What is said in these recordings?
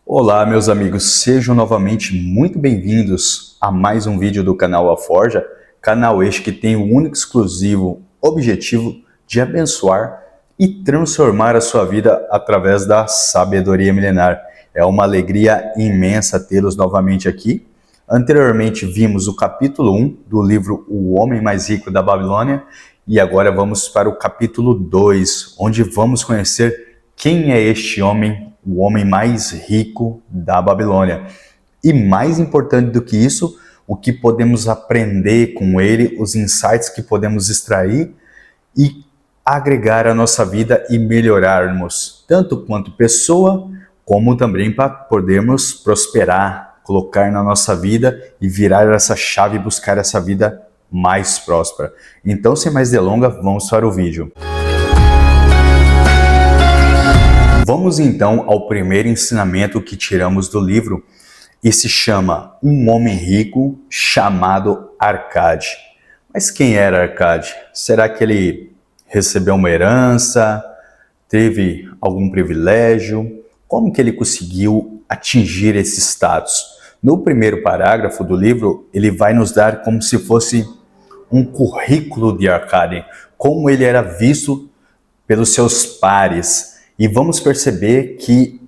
Olá, meus amigos, sejam novamente muito bem-vindos a mais um vídeo do canal A Forja, canal este que tem o único e exclusivo objetivo de abençoar e transformar a sua vida através da sabedoria milenar. É uma alegria imensa tê-los novamente aqui. Anteriormente vimos o capítulo 1 do livro O Homem Mais Rico da Babilônia e agora vamos para o capítulo 2, onde vamos conhecer quem é este homem, o homem mais rico da Babilônia. E mais importante do que isso, o que podemos aprender com ele, os insights que podemos extrair e agregar à nossa vida e melhorarmos, tanto quanto pessoa, como também para podermos prosperar, colocar na nossa vida e virar essa chave e buscar essa vida mais próspera. Então, sem mais delongas, vamos para o vídeo. Vamos então ao primeiro ensinamento que tiramos do livro e se chama Um Homem Rico Chamado Arcade. Mas quem era Arcade? Será que ele recebeu uma herança? Teve algum privilégio? Como que ele conseguiu atingir esse status? No primeiro parágrafo do livro, ele vai nos dar como se fosse um currículo de Arcade, como ele era visto pelos seus pares. E vamos perceber que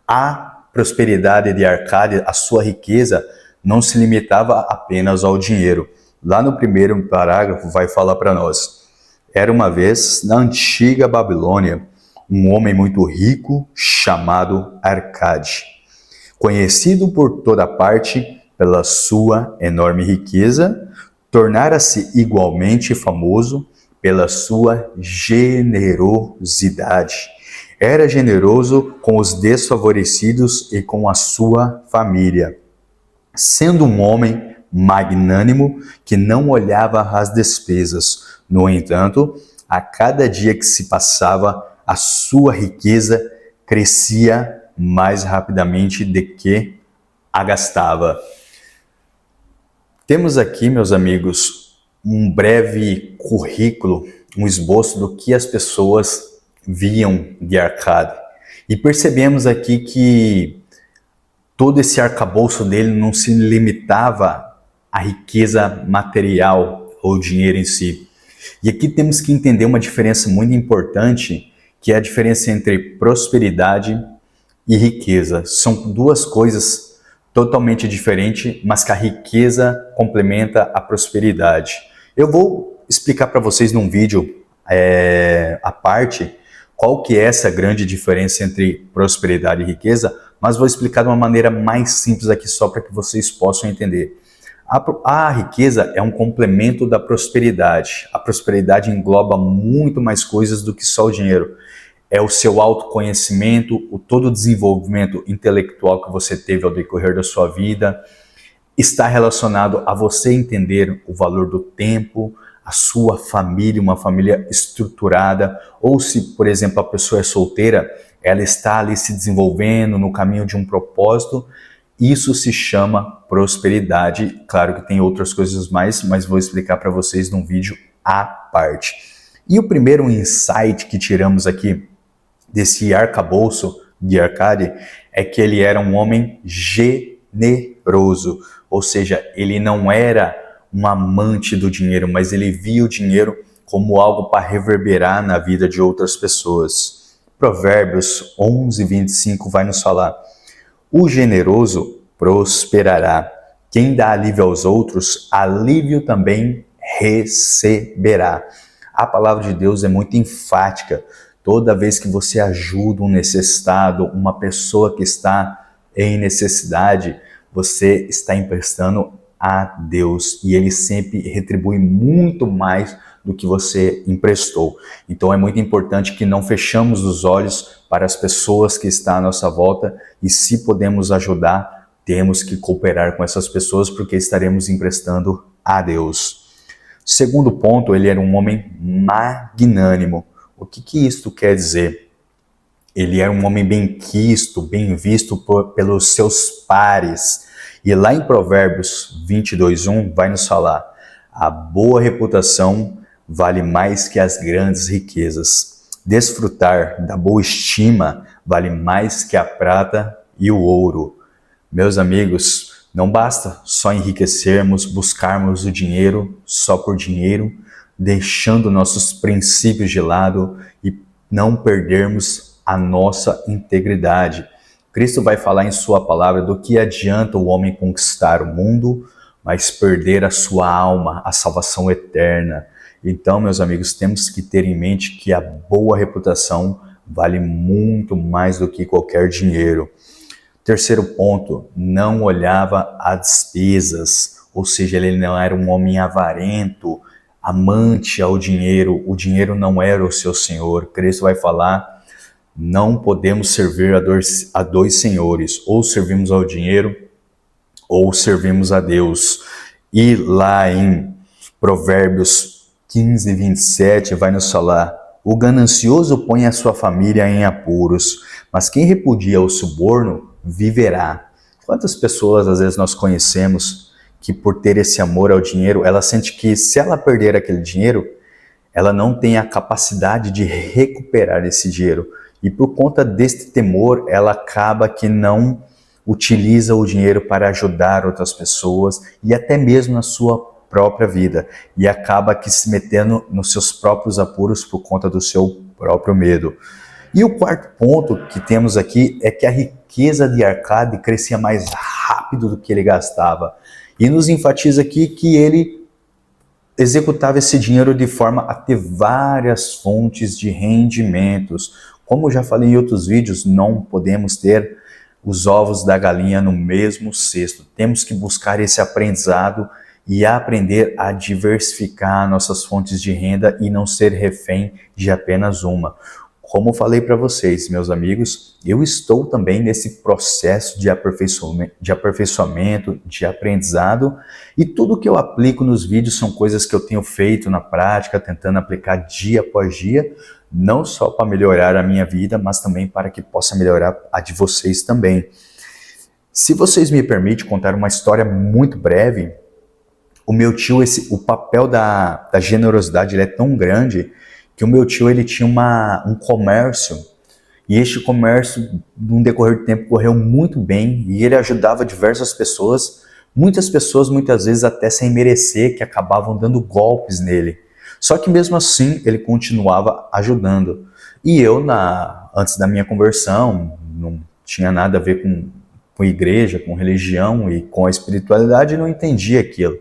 a prosperidade de Arcade, a sua riqueza, não se limitava apenas ao dinheiro. Lá no primeiro parágrafo vai falar para nós: era uma vez, na antiga Babilônia, um homem muito rico chamado Arcade, conhecido por toda parte pela sua enorme riqueza, tornara-se igualmente famoso pela sua generosidade. Era generoso com os desfavorecidos e com a sua família, sendo um homem magnânimo que não olhava as despesas. No entanto, a cada dia que se passava, a sua riqueza crescia mais rapidamente do que a gastava. Temos aqui, meus amigos, um breve currículo, um esboço do que as pessoas viam de Arcade. E percebemos aqui que todo esse arcabouço dele não se limitava à riqueza material ou dinheiro em si. E aqui temos que entender uma diferença muito importante, que é a diferença entre prosperidade e riqueza. São duas coisas totalmente diferentes, mas que a riqueza complementa a prosperidade. Eu vou explicar para vocês num vídeo à parte qual que é essa grande diferença entre prosperidade e riqueza, mas vou explicar de uma maneira mais simples aqui só para que vocês possam entender. A riqueza é um complemento da prosperidade. A prosperidade engloba muito mais coisas do que só o dinheiro. É o seu autoconhecimento, todo o desenvolvimento intelectual que você teve ao decorrer da sua vida. Está relacionado a você entender o valor do tempo, a sua família, uma família estruturada, ou se, por exemplo, a pessoa é solteira, ela está ali se desenvolvendo no caminho de um propósito. Isso se chama prosperidade. Claro que tem outras coisas mais, mas vou explicar para vocês num vídeo à parte. E o primeiro insight que tiramos aqui desse arcabouço de Arcade é que ele era um homem generoso, ou seja, ele não era um amante do dinheiro, mas ele via o dinheiro como algo para reverberar na vida de outras pessoas. Provérbios 11:25 vai nos falar: o generoso prosperará. Quem dá alívio aos outros, alívio também receberá. A palavra de Deus é muito enfática. Toda vez que você ajuda um necessitado, uma pessoa que está em necessidade, você está emprestando a Deus e Ele sempre retribui muito mais do que você emprestou. Então é muito importante que não fechamos os olhos para as pessoas que estão à nossa volta e se podemos ajudar, temos que cooperar com essas pessoas porque estaremos emprestando a Deus. Segundo ponto, ele era um homem magnânimo. O que isto quer dizer? Ele era um homem bem quisto, bem visto pelos seus pares. E lá em Provérbios 22:1 vai nos falar: a boa reputação vale mais que as grandes riquezas. Desfrutar da boa estima vale mais que a prata e o ouro. Meus amigos, não basta só enriquecermos, buscarmos o dinheiro só por dinheiro, deixando nossos princípios de lado e não perdermos a nossa integridade. Cristo vai falar em sua palavra do que adianta o homem conquistar o mundo, mas perder a sua alma, a salvação eterna. Então, meus amigos, temos que ter em mente que a boa reputação vale muito mais do que qualquer dinheiro. Terceiro ponto, não olhava a despesas, ou seja, ele não era um homem avarento, amante ao dinheiro, o dinheiro não era o seu senhor. Cristo vai falar, não podemos servir a dois senhores, ou servimos ao dinheiro, ou servimos a Deus. E lá em Provérbios 15, 27, vai nos falar, o ganancioso põe a sua família em apuros, mas quem repudia o suborno viverá. Quantas pessoas às vezes nós conhecemos que por ter esse amor ao dinheiro, ela sente que se ela perder aquele dinheiro, ela não tem a capacidade de recuperar esse dinheiro. E por conta deste temor, ela acaba que não utiliza o dinheiro para ajudar outras pessoas e até mesmo na sua própria vida. E acaba que se metendo nos seus próprios apuros por conta do seu próprio medo. E o quarto ponto que temos aqui é que a riqueza de Arcade crescia mais rápido do que ele gastava. E nos enfatiza aqui que ele executava esse dinheiro de forma a ter várias fontes de rendimentos. Como eu já falei em outros vídeos, não podemos ter os ovos da galinha no mesmo cesto. Temos que buscar esse aprendizado e aprender a diversificar nossas fontes de renda e não ser refém de apenas uma. Como falei para vocês, meus amigos, eu estou também nesse processo de aperfeiçoamento, de aprendizado, e tudo que eu aplico nos vídeos são coisas que eu tenho feito na prática, tentando aplicar dia após dia, não só para melhorar a minha vida, mas também para que possa melhorar a de vocês também. Se vocês me permitem contar uma história muito breve, o meu tio, o papel da generosidade ele é tão grande que o meu tio ele tinha um comércio e este comércio, num decorrer do tempo, correu muito bem e ele ajudava diversas pessoas, muitas pessoas muitas vezes até sem merecer, que acabavam dando golpes nele. Só que mesmo assim ele continuava ajudando. E eu, antes da minha conversão, não tinha nada a ver com igreja, com religião e com a espiritualidade, não entendia aquilo.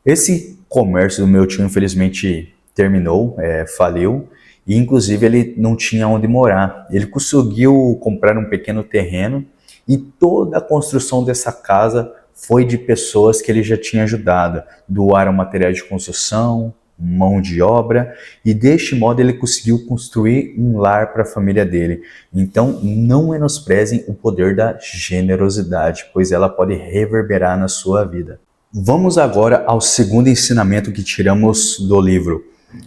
Esse comércio do meu tio, infelizmente, terminou, faliu, e inclusive ele não tinha onde morar. Ele conseguiu comprar um pequeno terreno e toda a construção dessa casa foi de pessoas que ele já tinha ajudado. Doaram materiais de construção, mão de obra, e deste modo ele conseguiu construir um lar para a família dele. Então não menosprezem o poder da generosidade, pois ela pode reverberar na sua vida. Vamos agora ao segundo ensinamento que tiramos do livro.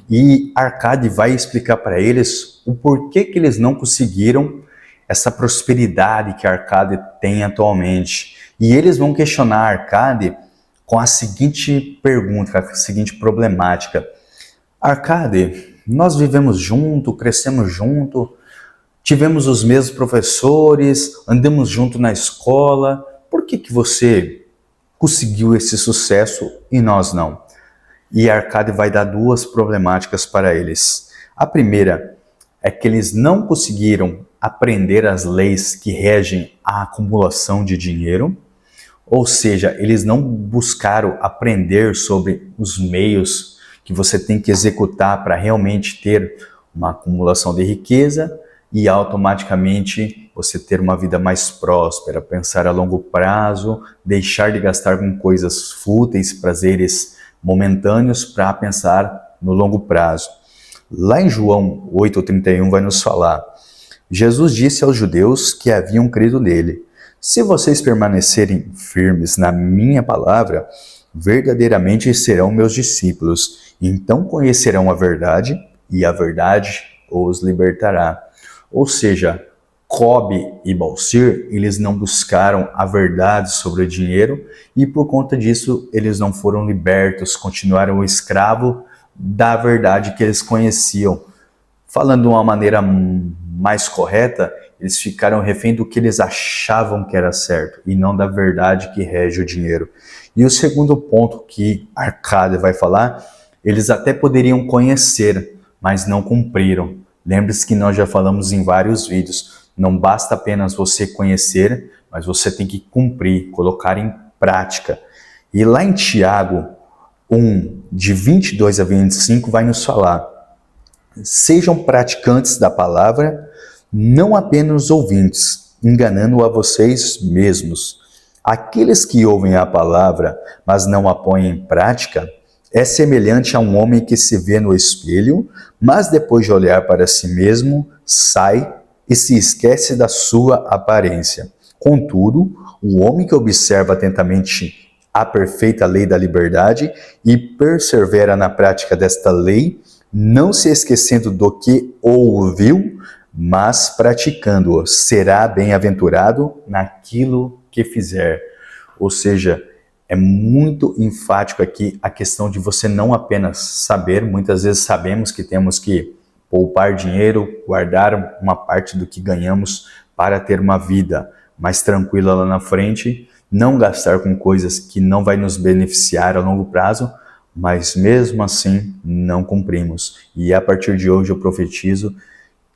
E Arcade vai explicar para eles o porquê que eles não conseguiram essa prosperidade que Arcade tem atualmente. E eles vão questionar Arcade com a seguinte pergunta, com a seguinte problemática. Arcade, nós vivemos junto, crescemos junto, tivemos os mesmos professores, andamos junto na escola, por que você conseguiu esse sucesso e nós não? E Arcade vai dar duas problemáticas para eles. A primeira é que eles não conseguiram aprender as leis que regem a acumulação de dinheiro, ou seja, eles não buscaram aprender sobre os meios que você tem que executar para realmente ter uma acumulação de riqueza e automaticamente você ter uma vida mais próspera, pensar a longo prazo, deixar de gastar com coisas fúteis, prazeres momentâneos para pensar no longo prazo. Lá em João 8:31 vai nos falar, Jesus disse aos judeus que haviam crido nele, se vocês permanecerem firmes na minha palavra, verdadeiramente serão meus discípulos, então conhecerão a verdade e a verdade os libertará. Ou seja, Cobe e Balsir, eles não buscaram a verdade sobre o dinheiro e por conta disso eles não foram libertos, continuaram escravos da verdade que eles conheciam. Falando de uma maneira mais correta, Eles ficaram refém do que eles achavam que era certo e não da verdade que rege o dinheiro. E o segundo ponto que Arcade vai falar, eles até poderiam conhecer, mas não cumpriram. Lembre-se que nós já falamos em vários vídeos, não basta apenas você conhecer, mas você tem que cumprir, colocar em prática. E lá em Tiago 1, de 22 a 25, vai nos falar: sejam praticantes da palavra, não apenas ouvintes, enganando a vocês mesmos. Aqueles que ouvem a palavra, mas não a põem em prática, é semelhante a um homem que se vê no espelho, mas depois de olhar para si mesmo, sai e se esquece da sua aparência. Contudo, o homem que observa atentamente a perfeita lei da liberdade e persevera na prática desta lei, não se esquecendo do que ouviu, mas praticando-o, será bem-aventurado naquilo que fizer. Ou seja, é muito enfático aqui a questão de você não apenas saber, muitas vezes sabemos que temos que poupar dinheiro, guardar uma parte do que ganhamos para ter uma vida mais tranquila lá na frente, não gastar com coisas que não vai nos beneficiar a longo prazo, mas mesmo assim não cumprimos. E a partir de hoje eu profetizo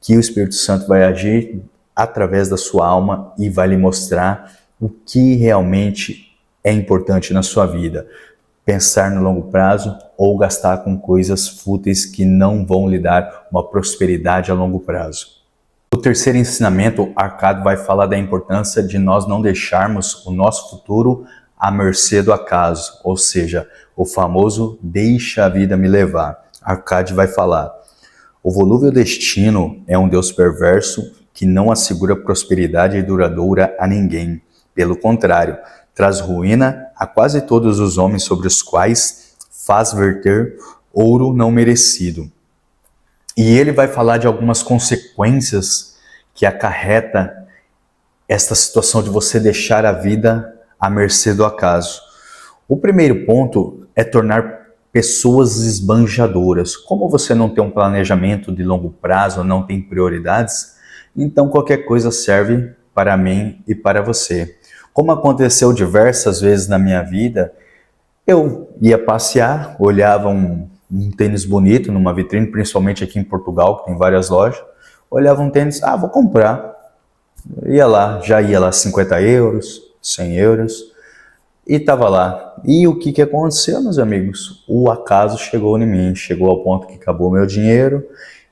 que o Espírito Santo vai agir através da sua alma e vai lhe mostrar o que realmente é importante na sua vida. Pensar no longo prazo ou gastar com coisas fúteis que não vão lhe dar uma prosperidade a longo prazo. O terceiro ensinamento, Arcade vai falar da importância de nós não deixarmos o nosso futuro à mercê do acaso, ou seja, o famoso deixa a vida me levar. Arcade vai falar: o volúvel destino é um Deus perverso que não assegura prosperidade duradoura a ninguém. Pelo contrário, traz ruína a quase todos os homens sobre os quais faz verter ouro não merecido. E ele vai falar de algumas consequências que acarreta esta situação de você deixar a vida à mercê do acaso. O primeiro ponto é tornar pessoas esbanjadoras. Como você não tem um planejamento de longo prazo, não tem prioridades, então qualquer coisa serve para mim e para você. Como aconteceu diversas vezes na minha vida, eu ia passear, olhava um tênis bonito numa vitrine, principalmente aqui em Portugal, que tem várias lojas, olhava um tênis, vou comprar. Já ia lá 50 euros, 100 euros, e estava lá. E o que aconteceu, meus amigos? O acaso chegou em mim, chegou ao ponto que acabou meu dinheiro,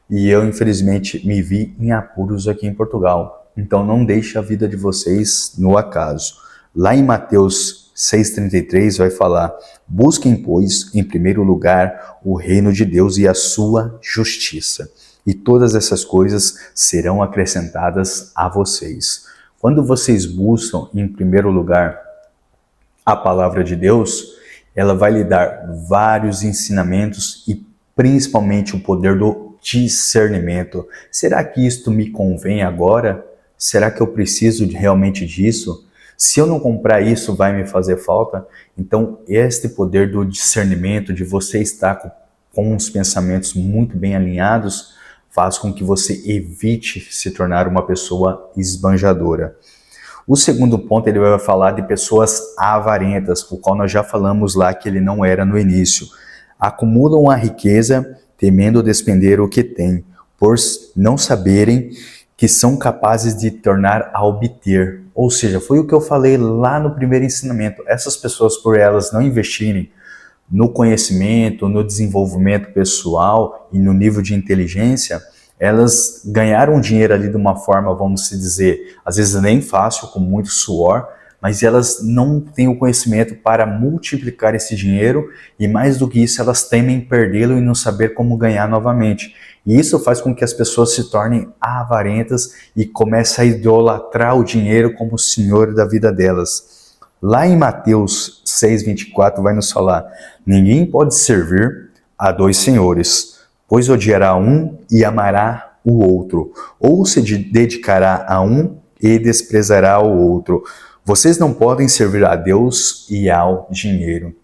e eu infelizmente me vi em apuros aqui em Portugal. Então não deixe a vida de vocês no acaso. Lá em Mateus 6,33 vai falar: busquem, pois, em primeiro lugar o reino de Deus e a sua justiça, e todas essas coisas serão acrescentadas a vocês. Quando vocês buscam em primeiro lugar a palavra de Deus, ela vai lhe dar vários ensinamentos e principalmente o poder do discernimento. Será que isto me convém agora? Será que eu preciso realmente disso? Se eu não comprar isso, vai me fazer falta? Então, este poder do discernimento, de você estar com os pensamentos muito bem alinhados, faz com que você evite se tornar uma pessoa esbanjadora. O segundo ponto, ele vai falar de pessoas avarentas, o qual nós já falamos lá que ele não era no início. Acumulam a riqueza, temendo despender o que têm, por não saberem que são capazes de tornar a obter. Ou seja, foi o que eu falei lá no primeiro ensinamento. Essas pessoas, por elas não investirem no conhecimento, no desenvolvimento pessoal e no nível de inteligência, elas ganharam dinheiro ali de uma forma, vamos dizer, às vezes nem fácil, com muito suor, mas elas não têm o conhecimento para multiplicar esse dinheiro e, mais do que isso, elas temem perdê-lo e não saber como ganhar novamente. E isso faz com que as pessoas se tornem avarentas e comecem a idolatrar o dinheiro como o senhor da vida delas. Lá em Mateus 6,24 vai nos falar: ninguém pode servir a dois senhores, pois odiará um e amará o outro, ou se dedicará a um e desprezará o outro. Vocês não podem servir a Deus e ao dinheiro.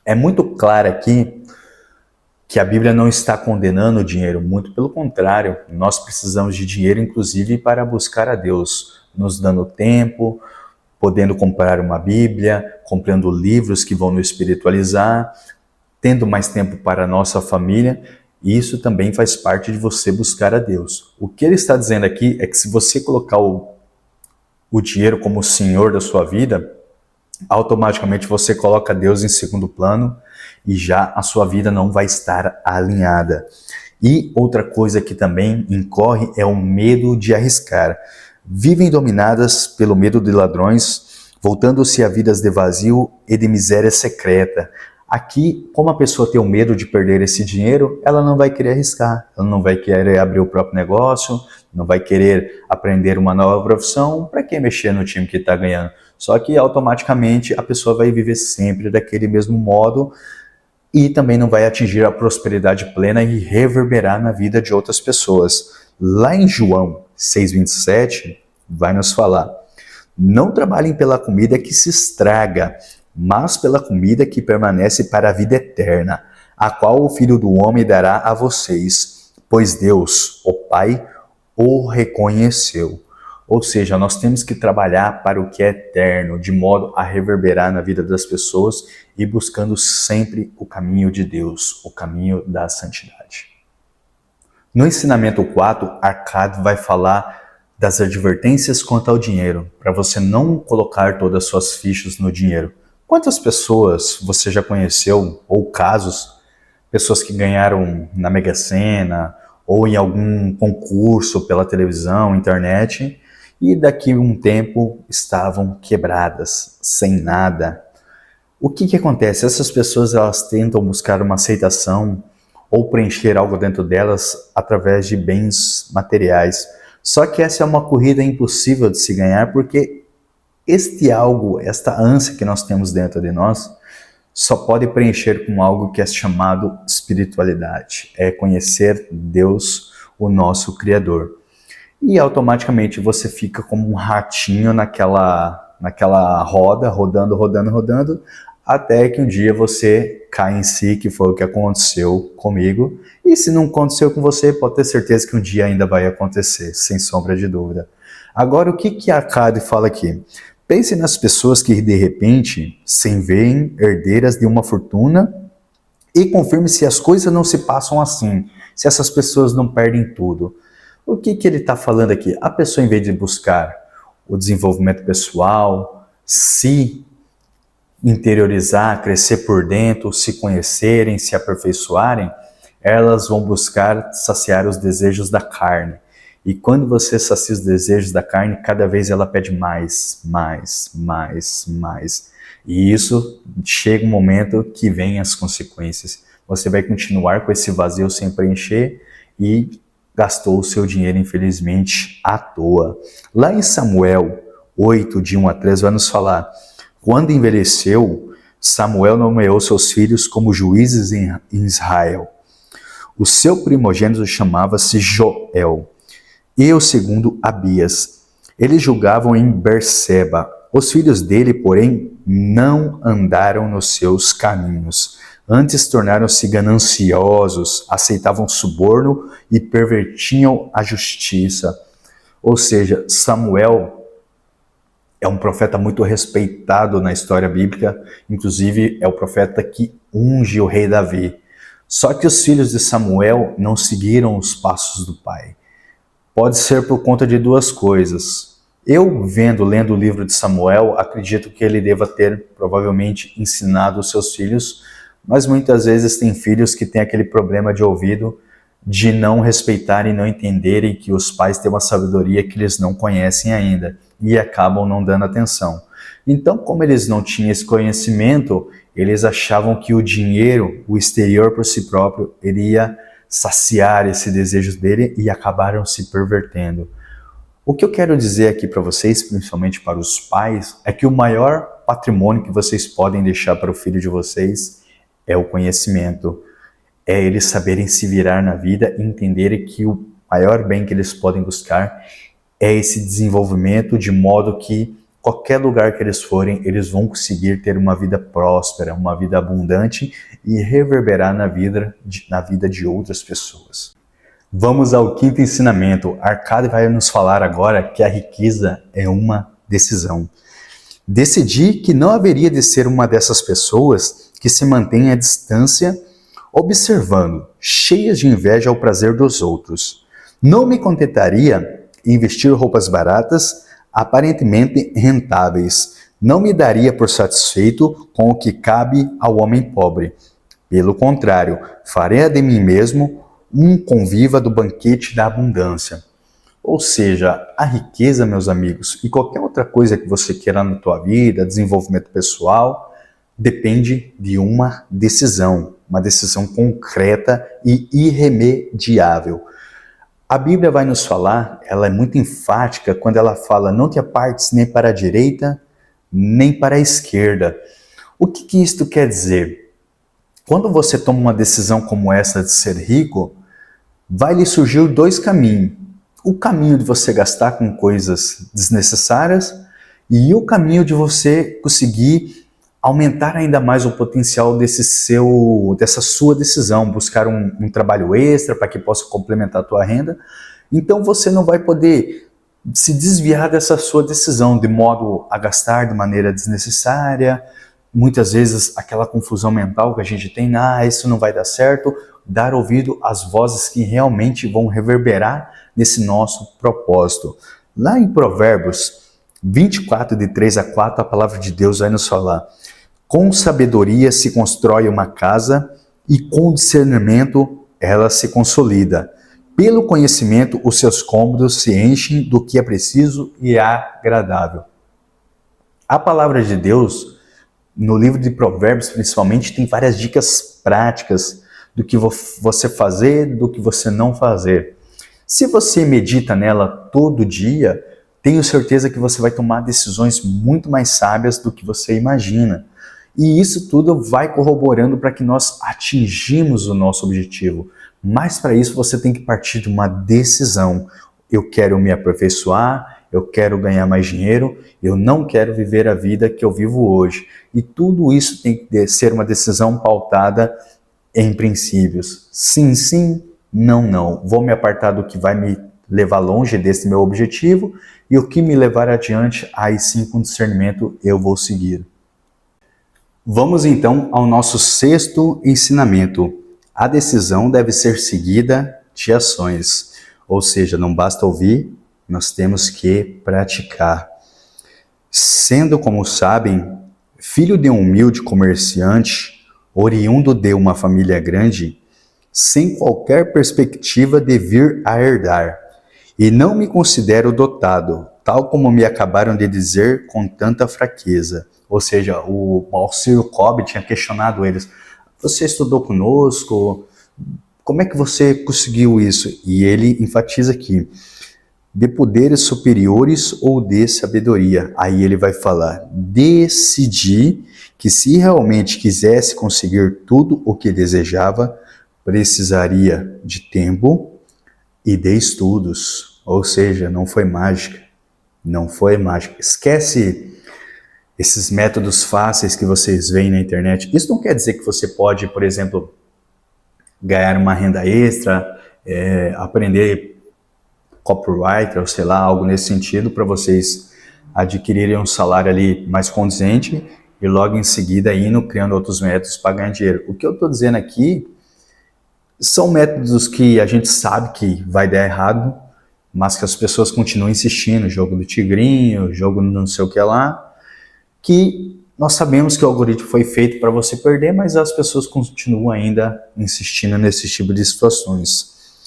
É muito claro aqui que a Bíblia não está condenando o dinheiro, muito pelo contrário, nós precisamos de dinheiro, inclusive, para buscar a Deus, nos dando tempo, podendo comprar uma Bíblia, comprando livros que vão nos espiritualizar, tendo mais tempo para a nossa família, e isso também faz parte de você buscar a Deus. O que ele está dizendo aqui é que se você colocar o dinheiro como o senhor da sua vida, automaticamente você coloca Deus em segundo plano e já a sua vida não vai estar alinhada. E outra coisa que também incorre é o medo de arriscar. Vivem dominadas pelo medo de ladrões, voltando-se a vidas de vazio e de miséria secreta. Aqui, como a pessoa tem o medo de perder esse dinheiro, ela não vai querer arriscar, ela não vai querer abrir o próprio negócio, não vai querer aprender uma nova profissão, para que mexer no time que está ganhando? Só que automaticamente a pessoa vai viver sempre daquele mesmo modo e também não vai atingir a prosperidade plena e reverberar na vida de outras pessoas. Lá em João 6,27, vai nos falar: não trabalhem pela comida que se estraga, mas pela comida que permanece para a vida eterna, a qual o Filho do Homem dará a vocês, pois Deus, o Pai, o reconheceu. Ou seja, nós temos que trabalhar para o que é eterno, de modo a reverberar na vida das pessoas e buscando sempre o caminho de Deus, o caminho da santidade. No ensinamento 4, Arcade vai falar das advertências quanto ao dinheiro, para você não colocar todas as suas fichas no dinheiro. Quantas pessoas você já conheceu, ou casos, pessoas que ganharam na Mega Sena, ou em algum concurso pela televisão, internet, e daqui a um tempo estavam quebradas, sem nada? O que acontece? Essas pessoas elas tentam buscar uma aceitação ou preencher algo dentro delas através de bens materiais. Só que essa é uma corrida impossível de se ganhar, porque este algo, esta ânsia que nós temos dentro de nós, só pode preencher com algo que é chamado espiritualidade. É conhecer Deus, o nosso Criador. E automaticamente você fica como um ratinho naquela roda, rodando, até que um dia você cai em si, que foi o que aconteceu comigo. E se não aconteceu com você, pode ter certeza que um dia ainda vai acontecer, sem sombra de dúvida. Agora, o que a Arcade fala aqui? Pense nas pessoas que de repente se veem herdeiras de uma fortuna e confirme se as coisas não se passam assim, se essas pessoas não perdem tudo. O que ele está falando aqui? A pessoa, em vez de buscar o desenvolvimento pessoal, se interiorizar, crescer por dentro, se conhecerem, se aperfeiçoarem, elas vão buscar saciar os desejos da carne. E quando você sacia os desejos da carne, cada vez ela pede mais. E isso chega um momento que vem as consequências. Você vai continuar com esse vazio sem preencher e gastou o seu dinheiro, infelizmente, à toa. Lá em Samuel 8, de 1 a 3, vai nos falar: quando envelheceu, Samuel nomeou seus filhos como juízes em Israel. O seu primogênito chamava-se Joel, e o segundo Abias. Eles julgavam em Berseba. Os filhos dele, porém, não andaram nos seus caminhos. Antes tornaram-se gananciosos, aceitavam suborno e pervertiam a justiça. Ou seja, Samuel é um profeta muito respeitado na história bíblica, inclusive é o profeta que unge o rei Davi. Só que os filhos de Samuel não seguiram os passos do pai. Pode ser por conta de duas coisas. Eu, lendo o livro de Samuel, acredito que ele deva ter provavelmente ensinado os seus filhos, mas muitas vezes tem filhos que têm aquele problema de ouvido, de não respeitarem e não entenderem que os pais têm uma sabedoria que eles não conhecem ainda e acabam não dando atenção. Então, como eles não tinham esse conhecimento, eles achavam que o dinheiro, o exterior por si próprio, iria saciar esse desejo dele e acabaram se pervertendo. O que eu quero dizer aqui para vocês, principalmente para os pais, é que o maior patrimônio que vocês podem deixar para o filho de vocês é o conhecimento. É eles saberem se virar na vida e entenderem que o maior bem que eles podem buscar é esse desenvolvimento, de modo que qualquer lugar que eles forem, eles vão conseguir ter uma vida próspera, uma vida abundante e reverberar na vida de outras pessoas. Vamos ao quinto ensinamento. Arcade vai nos falar agora que a riqueza é uma decisão. Decidi que não haveria de ser uma dessas pessoas que se mantém à distância, observando, cheias de inveja ao prazer dos outros. Não me contentaria em vestir roupas baratas, aparentemente rentáveis. Não me daria por satisfeito com o que cabe ao homem pobre. Pelo contrário, farei de mim mesmo um conviva do banquete da abundância. Ou seja, a riqueza, meus amigos, e qualquer outra coisa que você queira na tua vida, desenvolvimento pessoal, depende de uma decisão concreta e irremediável. A Bíblia vai nos falar, ela é muito enfática quando ela fala: não te apartes nem para a direita, nem para a esquerda. O que isto quer dizer? Quando você toma uma decisão como essa de ser rico, vai lhe surgir dois caminhos. O caminho de você gastar com coisas desnecessárias e o caminho de você conseguir aumentar ainda mais o potencial dessa sua decisão, buscar um trabalho extra para que possa complementar a tua renda. Então você não vai poder se desviar dessa sua decisão de modo a gastar de maneira desnecessária. Muitas vezes aquela confusão mental que a gente tem, isso não vai dar certo, dar ouvido às vozes que realmente vão reverberar nesse nosso propósito. Lá em Provérbios 24, de 3 a 4, a palavra de Deus vai nos falar: com sabedoria se constrói uma casa e com discernimento ela se consolida. Pelo conhecimento os seus cômodos se enchem do que é preciso e agradável. A palavra de Deus, no livro de Provérbios principalmente, tem várias dicas práticas do que você fazer, do que você não fazer. Se você medita nela todo dia, tenho certeza que você vai tomar decisões muito mais sábias do que você imagina. E isso tudo vai corroborando para que nós atingimos o nosso objetivo. Mas para isso você tem que partir de uma decisão. Eu quero me aperfeiçoar, eu quero ganhar mais dinheiro, eu não quero viver a vida que eu vivo hoje. E tudo isso tem que ser uma decisão pautada em princípios. Sim, sim, não, não. Vou me apartar do que vai me levar longe desse meu objetivo e o que me levar adiante, aí sim, com discernimento, eu vou seguir. Vamos então ao nosso sexto ensinamento. A decisão deve ser seguida de ações. Ou seja, não basta ouvir, nós temos que praticar. Sendo, como sabem, filho de um humilde comerciante, oriundo de uma família grande, sem qualquer perspectiva de vir a herdar, e não me considero dotado, tal como me acabaram de dizer com tanta fraqueza. Ou seja, o Auxílio Cobb tinha questionado eles: você estudou conosco? Como é que você conseguiu isso? E ele enfatiza aqui: de poderes superiores ou de sabedoria. Aí ele vai falar: decidi que se realmente quisesse conseguir tudo o que desejava, precisaria de tempo e de estudos. Ou seja, não foi mágica. Não foi mágica. Esquece esses métodos fáceis que vocês veem na internet. Isso não quer dizer que você pode, por exemplo, ganhar uma renda extra, aprender copywriter, ou sei lá, algo nesse sentido, para vocês adquirirem um salário ali mais condizente e logo em seguida indo criando outros métodos para ganhar dinheiro. O que eu estou dizendo aqui são métodos que a gente sabe que vai dar errado, mas que as pessoas continuam insistindo, jogo do tigrinho, jogo não sei o que lá, que nós sabemos que o algoritmo foi feito para você perder, mas as pessoas continuam ainda insistindo nesse tipo de situações.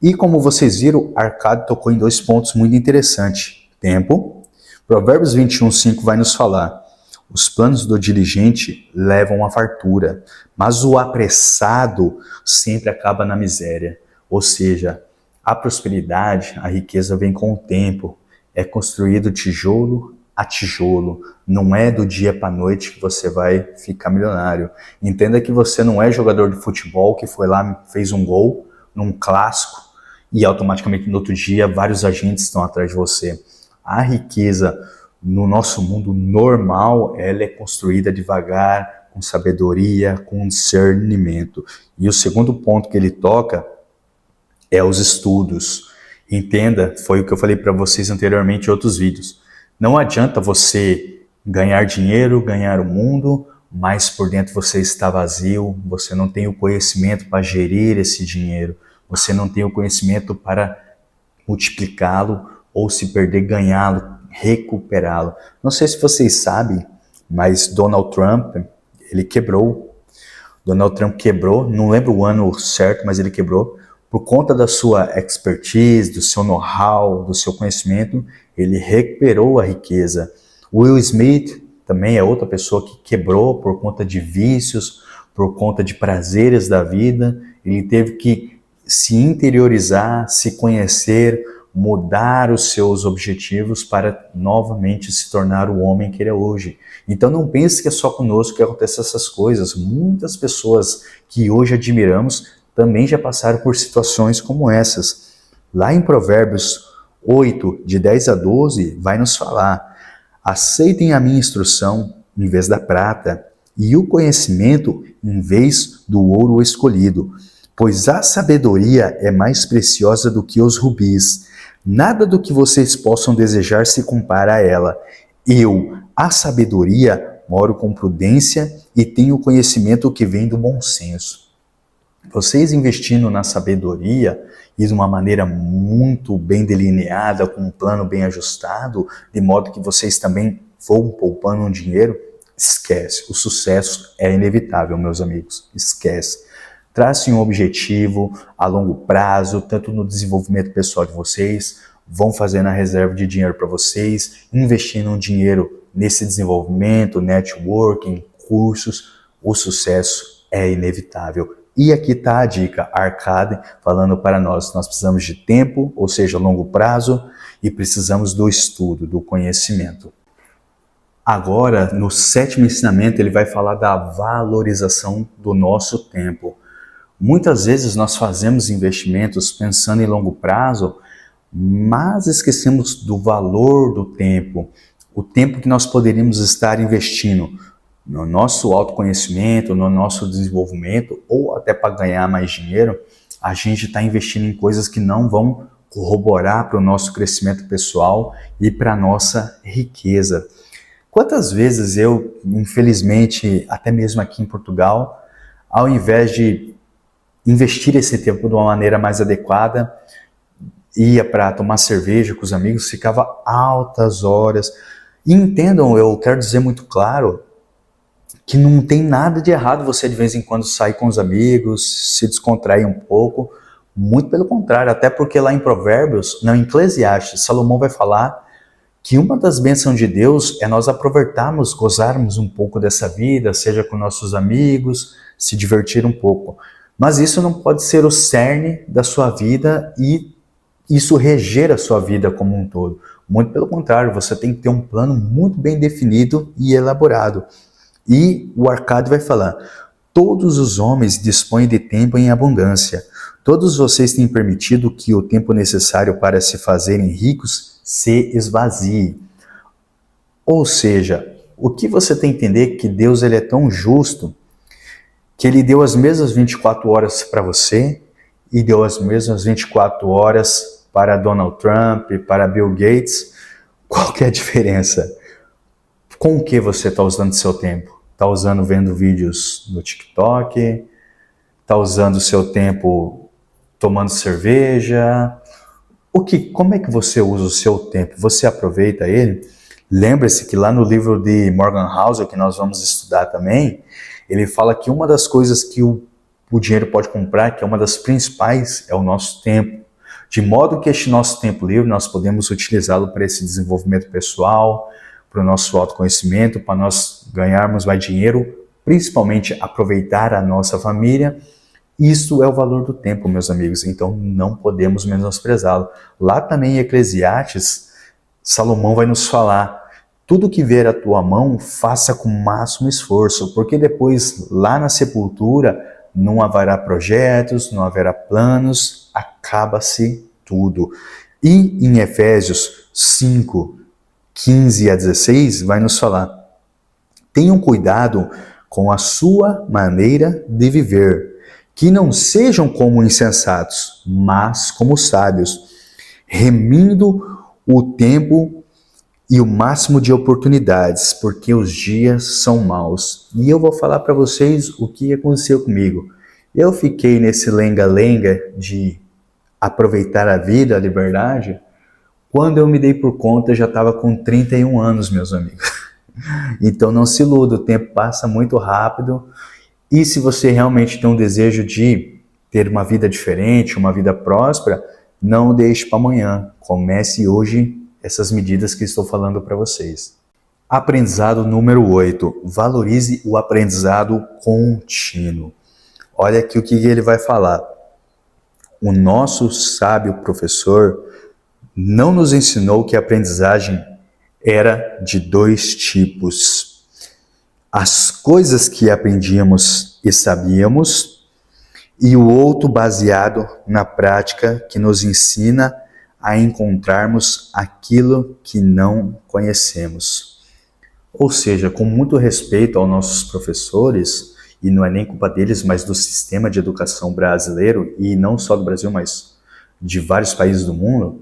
E como vocês viram, Arcade tocou em dois pontos muito interessantes. Tempo. Provérbios 21:5 vai nos falar: os planos do diligente levam à fartura, mas o apressado sempre acaba na miséria. Ou seja, a prosperidade, a riqueza vem com o tempo. É construído tijolo a tijolo. Não é do dia para a noite que você vai ficar milionário. Entenda que você não é jogador de futebol que foi lá, fez um gol num clássico e automaticamente no outro dia vários agentes estão atrás de você. A riqueza no nosso mundo normal, ela é construída devagar, com sabedoria, com discernimento. E o segundo ponto que ele toca é os estudos. Entenda, foi o que eu falei para vocês anteriormente em outros vídeos. Não adianta você ganhar dinheiro, ganhar o mundo, mas por dentro você está vazio, você não tem o conhecimento para gerir esse dinheiro, você não tem o conhecimento para multiplicá-lo ou, se perder, ganhá-lo, recuperá-lo. Não sei se vocês sabem, mas Donald Trump, ele quebrou. Donald Trump quebrou, não lembro o ano certo, mas ele quebrou. Por conta da sua expertise, do seu know-how, do seu conhecimento, ele recuperou a riqueza. Will Smith também é outra pessoa que quebrou por conta de vícios, por conta de prazeres da vida. Ele teve que se interiorizar, se conhecer, mudar os seus objetivos para novamente se tornar o homem que ele é hoje. Então não pense que é só conosco que acontecem essas coisas. Muitas pessoas que hoje admiramos também já passaram por situações como essas. Lá em Provérbios 8, de 10 a 12, vai nos falar: aceitem a minha instrução em vez da prata, e o conhecimento em vez do ouro escolhido, pois a sabedoria é mais preciosa do que os rubis. Nada do que vocês possam desejar se compara a ela. Eu, a sabedoria, moro com prudência e tenho o conhecimento que vem do bom senso. Vocês investindo na sabedoria e de uma maneira muito bem delineada, com um plano bem ajustado, de modo que vocês também vão poupando um dinheiro, esquece. O sucesso é inevitável, meus amigos. Esquece. Trace um objetivo a longo prazo, tanto no desenvolvimento pessoal de vocês, vão fazendo a reserva de dinheiro para vocês, investindo um dinheiro nesse desenvolvimento, networking, cursos, o sucesso é inevitável. E aqui está a dica, Arcade falando para nós. Nós precisamos de tempo, ou seja, longo prazo, e precisamos do estudo, do conhecimento. Agora, no 7º ensinamento, ele vai falar da valorização do nosso tempo. Muitas vezes nós fazemos investimentos pensando em longo prazo, mas esquecemos do valor do tempo, o tempo que nós poderíamos estar investindo no nosso autoconhecimento, no nosso desenvolvimento, ou até para ganhar mais dinheiro. A gente está investindo em coisas que não vão corroborar para o nosso crescimento pessoal e para a nossa riqueza. Quantas vezes eu, infelizmente, até mesmo aqui em Portugal, ao invés de investir esse tempo de uma maneira mais adequada, ia para tomar cerveja com os amigos, ficava altas horas. E entendam, eu quero dizer muito claro, que não tem nada de errado você de vez em quando sair com os amigos, se descontrair um pouco, muito pelo contrário, até porque lá em Provérbios, não, em Eclesiastes, Salomão vai falar que uma das bênçãos de Deus é nós aproveitarmos, gozarmos um pouco dessa vida, seja com nossos amigos, se divertir um pouco. Mas isso não pode ser o cerne da sua vida e isso reger a sua vida como um todo. Muito pelo contrário, você tem que ter um plano muito bem definido e elaborado. E o Arcade vai falar: todos os homens dispõem de tempo em abundância. Todos vocês têm permitido que o tempo necessário para se fazerem ricos se esvazie. Ou seja, o que você tem que entender é que Deus ele é tão justo que ele deu as mesmas 24 horas para você e deu as mesmas 24 horas para Donald Trump, para Bill Gates. Qual que é a diferença? Com o que você está usando seu tempo? Está usando vendo vídeos no TikTok? Está usando o seu tempo tomando cerveja? Como é que você usa o seu tempo? Você aproveita ele? Lembre-se que lá no livro de Morgan Housel, que nós vamos estudar também, ele fala que uma das coisas que o dinheiro pode comprar, que é uma das principais, é o nosso tempo. De modo que este nosso tempo livre, nós podemos utilizá-lo para esse desenvolvimento pessoal, para o nosso autoconhecimento, para nós ganharmos mais dinheiro, principalmente aproveitar a nossa família. Isso é o valor do tempo, meus amigos, então não podemos menosprezá-lo. Lá também em Eclesiastes, Salomão vai nos falar: tudo que vier à tua mão, faça com o máximo esforço, porque depois, lá na sepultura, não haverá projetos, não haverá planos, acaba-se tudo. E em Efésios 5, 15 a 16, vai nos falar: tenham cuidado com a sua maneira de viver, que não sejam como insensatos, mas como sábios, remindo o tempo e o máximo de oportunidades, porque os dias são maus. E eu vou falar para vocês o que aconteceu comigo. Eu fiquei nesse lenga-lenga de aproveitar a vida, a liberdade. Quando eu me dei por conta, eu já estava com 31 anos, meus amigos. Então não se iluda, o tempo passa muito rápido. E se você realmente tem um desejo de ter uma vida diferente, uma vida próspera, não deixe para amanhã. Comece hoje essas medidas que estou falando para vocês. Aprendizado número 8. Valorize o aprendizado contínuo. Olha aqui o que ele vai falar. O nosso sábio professor não nos ensinou que a aprendizagem era de 2 tipos. As coisas que aprendíamos e sabíamos, e o outro baseado na prática que nos ensina a encontrarmos aquilo que não conhecemos. Ou seja, com muito respeito aos nossos professores, e não é nem culpa deles, mas do sistema de educação brasileiro, e não só do Brasil, mas de vários países do mundo,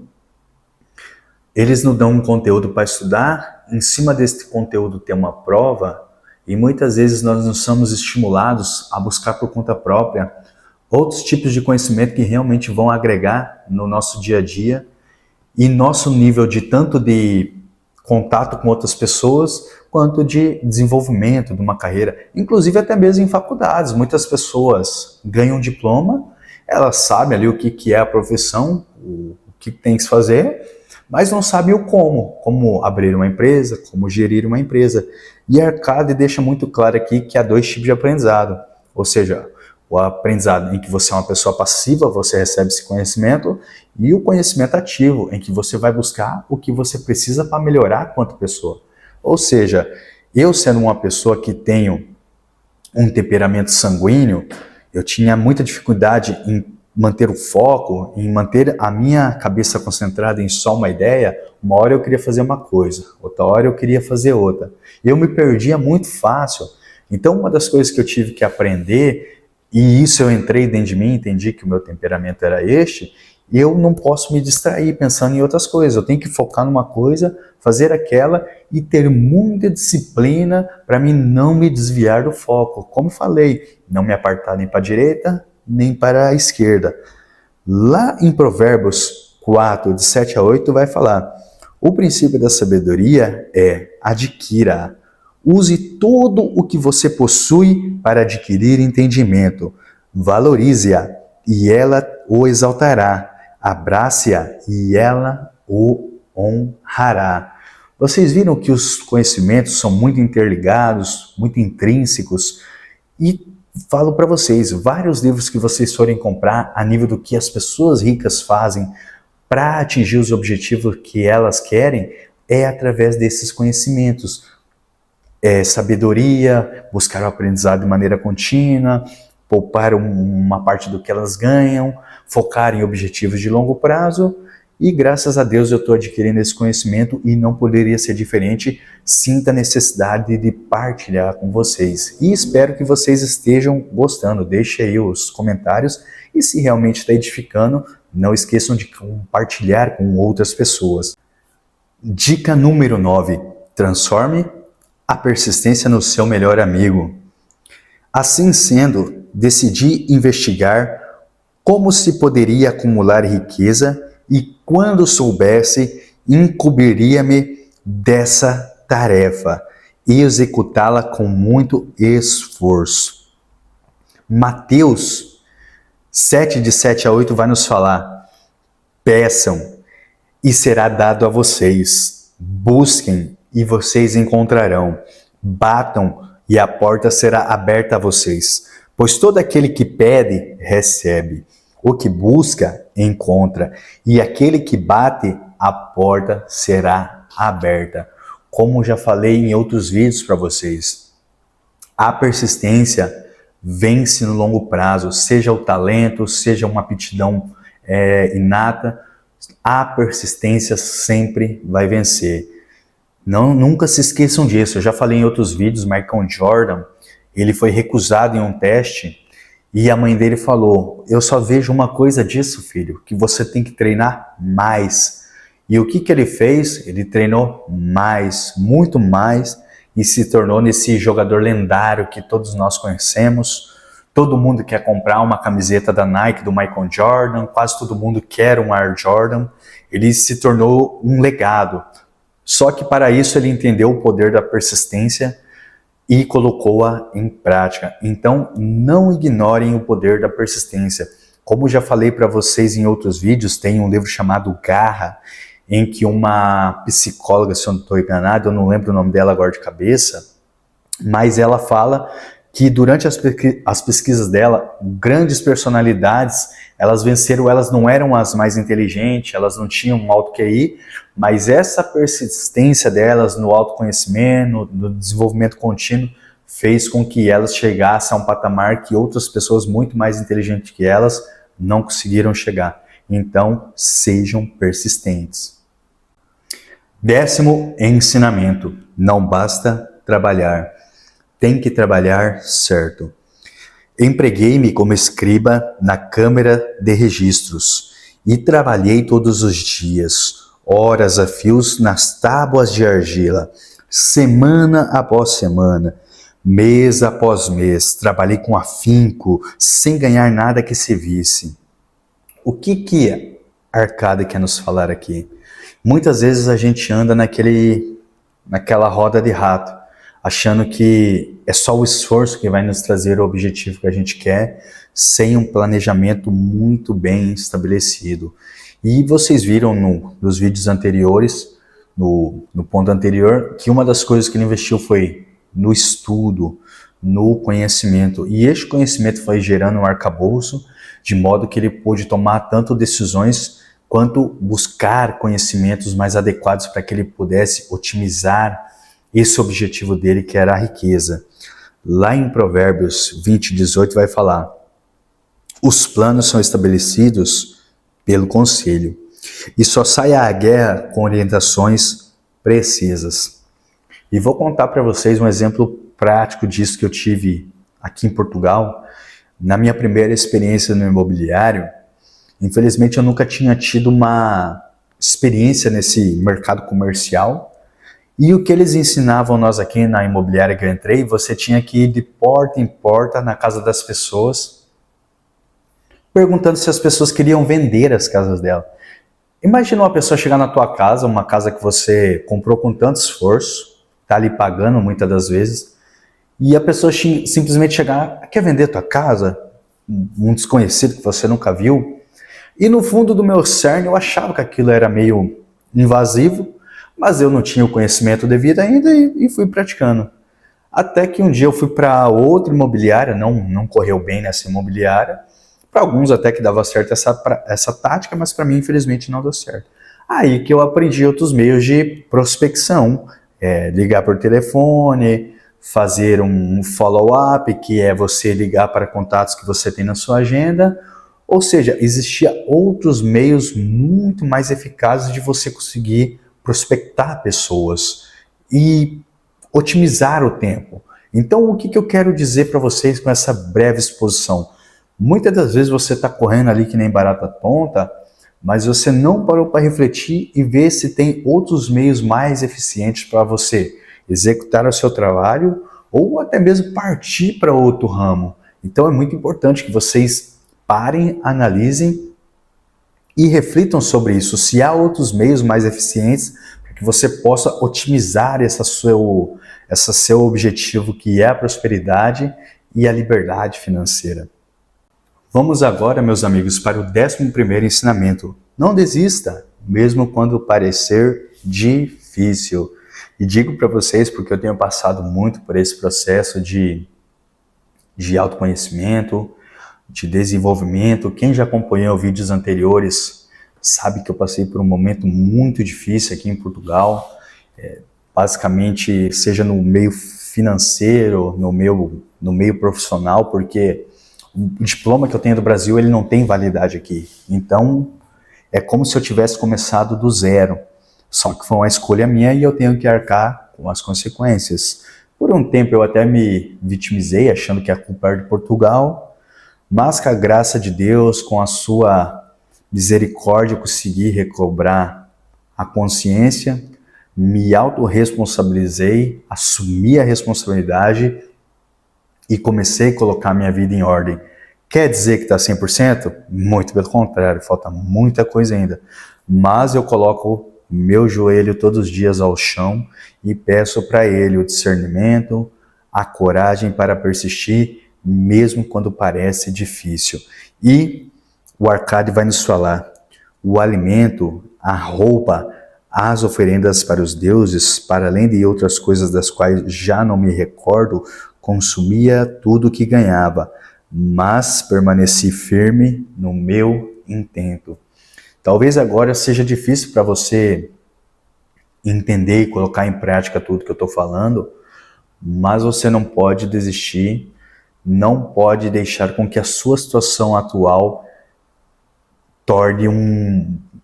eles nos dão um conteúdo para estudar, em cima desse conteúdo tem uma prova, e muitas vezes nós não somos estimulados a buscar por conta própria outros tipos de conhecimento que realmente vão agregar no nosso dia a dia e nosso nível de tanto de contato com outras pessoas, quanto de desenvolvimento de uma carreira, inclusive até mesmo em faculdades. Muitas pessoas ganham um diploma, elas sabem ali o que é a profissão, o que tem que se fazer, mas não sabem o como abrir uma empresa, como gerir uma empresa. E a Arcade deixa muito claro aqui que há 2 tipos de aprendizado, ou seja, o aprendizado em que você é uma pessoa passiva, você recebe esse conhecimento, e o conhecimento ativo, em que você vai buscar o que você precisa para melhorar quanto pessoa. Ou seja, eu sendo uma pessoa que tenho um temperamento sanguíneo, eu tinha muita dificuldade em manter o foco, em manter a minha cabeça concentrada em só uma ideia. Uma hora eu queria fazer uma coisa, outra hora eu queria fazer outra. Eu me perdia muito fácil. Então uma das coisas que eu tive que aprender, e isso eu entrei dentro de mim, entendi que o meu temperamento era este, eu não posso me distrair pensando em outras coisas. Eu tenho que focar numa coisa, fazer aquela e ter muita disciplina para mim não me desviar do foco. Como falei, não me apartar nem para a direita, nem para a esquerda. Lá em Provérbios 4, de 7 a 8, vai falar: o princípio da sabedoria é adquira. Use todo o que você possui para adquirir entendimento. Valorize-a e ela o exaltará. Abrace-a e ela o honrará. Vocês viram que os conhecimentos são muito interligados, muito intrínsecos, e falo para vocês, vários livros que vocês forem comprar a nível do que as pessoas ricas fazem para atingir os objetivos que elas querem, é através desses conhecimentos. Sabedoria, buscar o aprendizado de maneira contínua, poupar uma parte do que elas ganham, focar em objetivos de longo prazo, e graças a Deus eu estou adquirindo esse conhecimento e não poderia ser diferente. Sinto a necessidade de partilhar com vocês e espero que vocês estejam gostando. Deixe aí os comentários e se realmente está edificando, não esqueçam de compartilhar com outras pessoas. Dica número 9. Transforme a persistência no seu melhor amigo. Assim sendo, decidi investigar como se poderia acumular riqueza e, quando soubesse, incumbiria-me dessa tarefa e executá-la com muito esforço. Mateus 7, de 7 a 8 vai nos falar: peçam e será dado a vocês, busquem e vocês encontrarão, batam e a porta será aberta a vocês. Pois todo aquele que pede, recebe. O que busca, encontra. E aquele que bate, a porta será aberta. Como já falei em outros vídeos para vocês, a persistência vence no longo prazo. Seja o talento, seja uma aptidão inata, a persistência sempre vai vencer. Não, nunca se esqueçam disso. Eu já falei em outros vídeos, Michael Jordan, ele foi recusado em um teste e a mãe dele falou: eu só vejo uma coisa disso, filho, que você tem que treinar mais. E o que que ele fez? Ele treinou mais, muito mais, e se tornou nesse jogador lendário que todos nós conhecemos. Todo mundo quer comprar uma camiseta da Nike, do Michael Jordan, quase todo mundo quer um Air Jordan. Ele se tornou um legado. Só que para isso ele entendeu o poder da persistência e colocou-a em prática. Então, não ignorem o poder da persistência. Como já falei para vocês em outros vídeos, tem um livro chamado Garra, em que uma psicóloga, se eu não estou enganado, eu não lembro o nome dela agora de cabeça, mas ela fala que durante as pesquisas dela, grandes personalidades, elas venceram, elas não eram as mais inteligentes, elas não tinham um alto QI, mas essa persistência delas no autoconhecimento, no desenvolvimento contínuo, fez com que elas chegassem a um patamar que outras pessoas muito mais inteligentes que elas não conseguiram chegar. Então, sejam persistentes. 10º ensinamento: não basta trabalhar, tem que trabalhar certo. Empreguei-me como escriba na Câmara de Registros e trabalhei todos os dias, horas a fios nas tábuas de argila, semana após semana, mês após mês. Trabalhei com afinco, sem ganhar nada que se visse. O que Arcade quer nos falar aqui? Muitas vezes a gente anda naquela roda de rato, achando que é só o esforço que vai nos trazer o objetivo que a gente quer, sem um planejamento muito bem estabelecido. E vocês viram nos vídeos anteriores, no ponto anterior, que uma das coisas que ele investiu foi no estudo, no conhecimento. E este conhecimento foi gerando um arcabouço, de modo que ele pôde tomar tanto decisões quanto buscar conhecimentos mais adequados para que ele pudesse otimizar esse objetivo dele, que era a riqueza. Lá em Provérbios 20:18 vai falar: os planos são estabelecidos pelo conselho, e só sai à guerra com orientações precisas. E vou contar para vocês um exemplo prático disso que eu tive aqui em Portugal. Na minha primeira experiência no imobiliário, infelizmente eu nunca tinha tido uma experiência nesse mercado comercial. E o que eles ensinavam nós aqui na imobiliária que eu entrei, você tinha que ir de porta em porta na casa das pessoas, perguntando se as pessoas queriam vender as casas dela. Imagina uma pessoa chegar na tua casa, uma casa que você comprou com tanto esforço, tá ali pagando muitas das vezes, e a pessoa simplesmente chegar: quer vender tua casa? Um desconhecido que você nunca viu. E no fundo do meu cerne eu achava que aquilo era meio invasivo, mas eu não tinha o conhecimento devido ainda e fui praticando. Até que um dia eu fui para outra imobiliária, não correu bem nessa imobiliária. Para alguns até que dava certo essa tática, mas para mim infelizmente não deu certo. Aí que eu aprendi outros meios de prospecção, ligar por telefone, fazer um follow-up, que é você ligar para contatos que você tem na sua agenda. Ou seja, existia outros meios muito mais eficazes de você conseguir prospectar pessoas e otimizar o tempo. Então, o que eu quero dizer para vocês com essa breve exposição? Muitas das vezes você está correndo ali que nem barata tonta, mas você não parou para refletir e ver se tem outros meios mais eficientes para você executar o seu trabalho ou até mesmo partir para outro ramo. Então, é muito importante que vocês parem, analisem e reflitam sobre isso, se há outros meios mais eficientes para que você possa otimizar esse seu objetivo, que é a prosperidade e a liberdade financeira. Vamos agora, meus amigos, para o 11º ensinamento. Não desista, mesmo quando parecer difícil. E digo para vocês, porque eu tenho passado muito por esse processo de autoconhecimento, de desenvolvimento. Quem já acompanhou vídeos anteriores sabe que eu passei por um momento muito difícil aqui em Portugal, basicamente seja no meio financeiro, no meio profissional, porque o diploma que eu tenho do Brasil, ele não tem validade aqui. Então, é como se eu tivesse começado do zero. Só que foi uma escolha minha e eu tenho que arcar com as consequências. Por um tempo eu até me vitimizei, achando que a culpa era de Portugal, mas com a graça de Deus, com a sua misericórdia, eu consegui recobrar a consciência, me autorresponsabilizei, assumi a responsabilidade e comecei a colocar minha vida em ordem. Quer dizer que está 100%? Muito pelo contrário, falta muita coisa ainda. Mas eu coloco meu joelho todos os dias ao chão e peço para Ele o discernimento, a coragem para persistir, mesmo quando parece difícil. E o Arcade vai nos falar, o alimento, a roupa, as oferendas para os deuses, para além de outras coisas das quais já não me recordo, consumia tudo o que ganhava, mas permaneci firme no meu intento. Talvez agora seja difícil para você entender e colocar em prática tudo que eu estou falando, mas você não pode desistir, não pode deixar com que a sua situação atual torne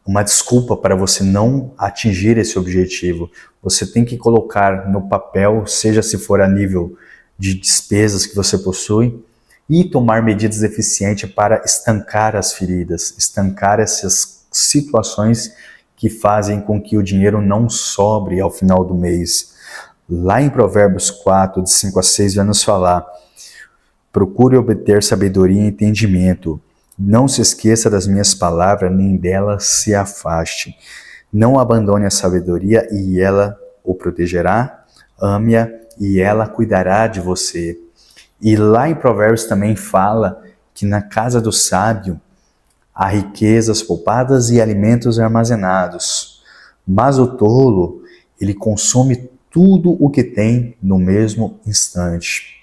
uma desculpa para você não atingir esse objetivo. Você tem que colocar no papel, seja se for a nível de despesas que você possui, e tomar medidas eficientes para estancar as feridas, estancar essas situações que fazem com que o dinheiro não sobre ao final do mês. Lá em Provérbios 4, de 5 a 6, vai nos falar: procure obter sabedoria e entendimento. Não se esqueça das minhas palavras, nem delas se afaste. Não abandone a sabedoria e ela o protegerá. Ame-a e ela cuidará de você. E lá em Provérbios também fala que na casa do sábio há riquezas poupadas e alimentos armazenados. Mas o tolo, ele consome tudo o que tem no mesmo instante.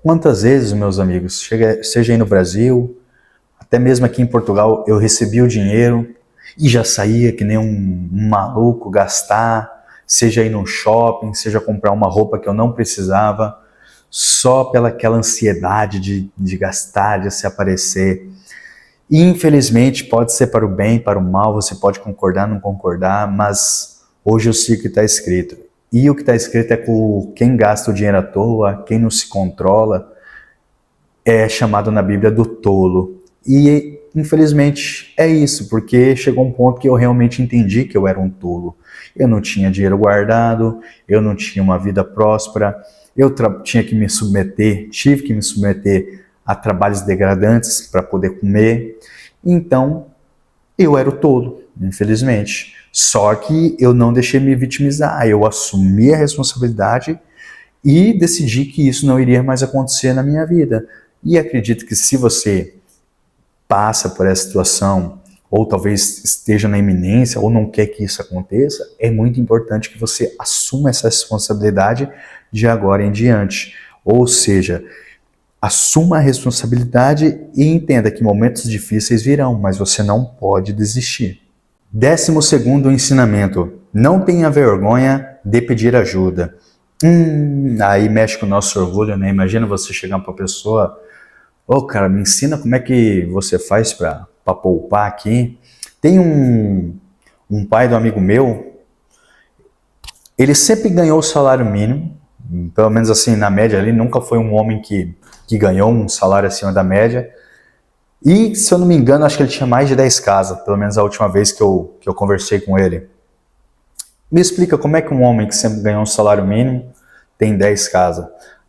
Quantas vezes, meus amigos, seja aí no Brasil, até mesmo aqui em Portugal, eu recebi o dinheiro e já saía que nem um maluco gastar, seja ir no shopping, seja comprar uma roupa que eu não precisava, só pelaquela ansiedade de gastar, de se aparecer. E infelizmente pode ser para o bem, para o mal, você pode concordar, não concordar, mas hoje eu sei o que está escrito. E o que está escrito é que quem gasta o dinheiro à toa, quem não se controla, é chamado na Bíblia do tolo. E infelizmente é isso, porque chegou um ponto que eu realmente entendi que eu era um tolo. Eu não tinha dinheiro guardado, eu não tinha uma vida próspera, eu tive que me submeter a trabalhos degradantes para poder comer. Então, eu era o tolo, infelizmente. Só que eu não deixei me vitimizar, eu assumi a responsabilidade e decidi que isso não iria mais acontecer na minha vida. E acredito que se você passa por essa situação, ou talvez esteja na iminência, ou não quer que isso aconteça, é muito importante que você assuma essa responsabilidade de agora em diante. Ou seja, assuma a responsabilidade e entenda que momentos difíceis virão, mas você não pode desistir. 12º ensinamento: não tenha vergonha de pedir ajuda. Aí mexe com o nosso orgulho, né? Imagina você chegar para a pessoa: cara, me ensina como é que você faz para poupar aqui. Tem um pai do amigo meu, ele sempre ganhou o salário mínimo, pelo menos assim, na média ali, nunca foi um homem que ganhou um salário acima da média. E, se eu não me engano, acho que ele tinha mais de 10 casas, pelo menos a última vez que eu conversei com ele. Me explica como é que um homem que sempre ganhou um salário mínimo tem 10 casas.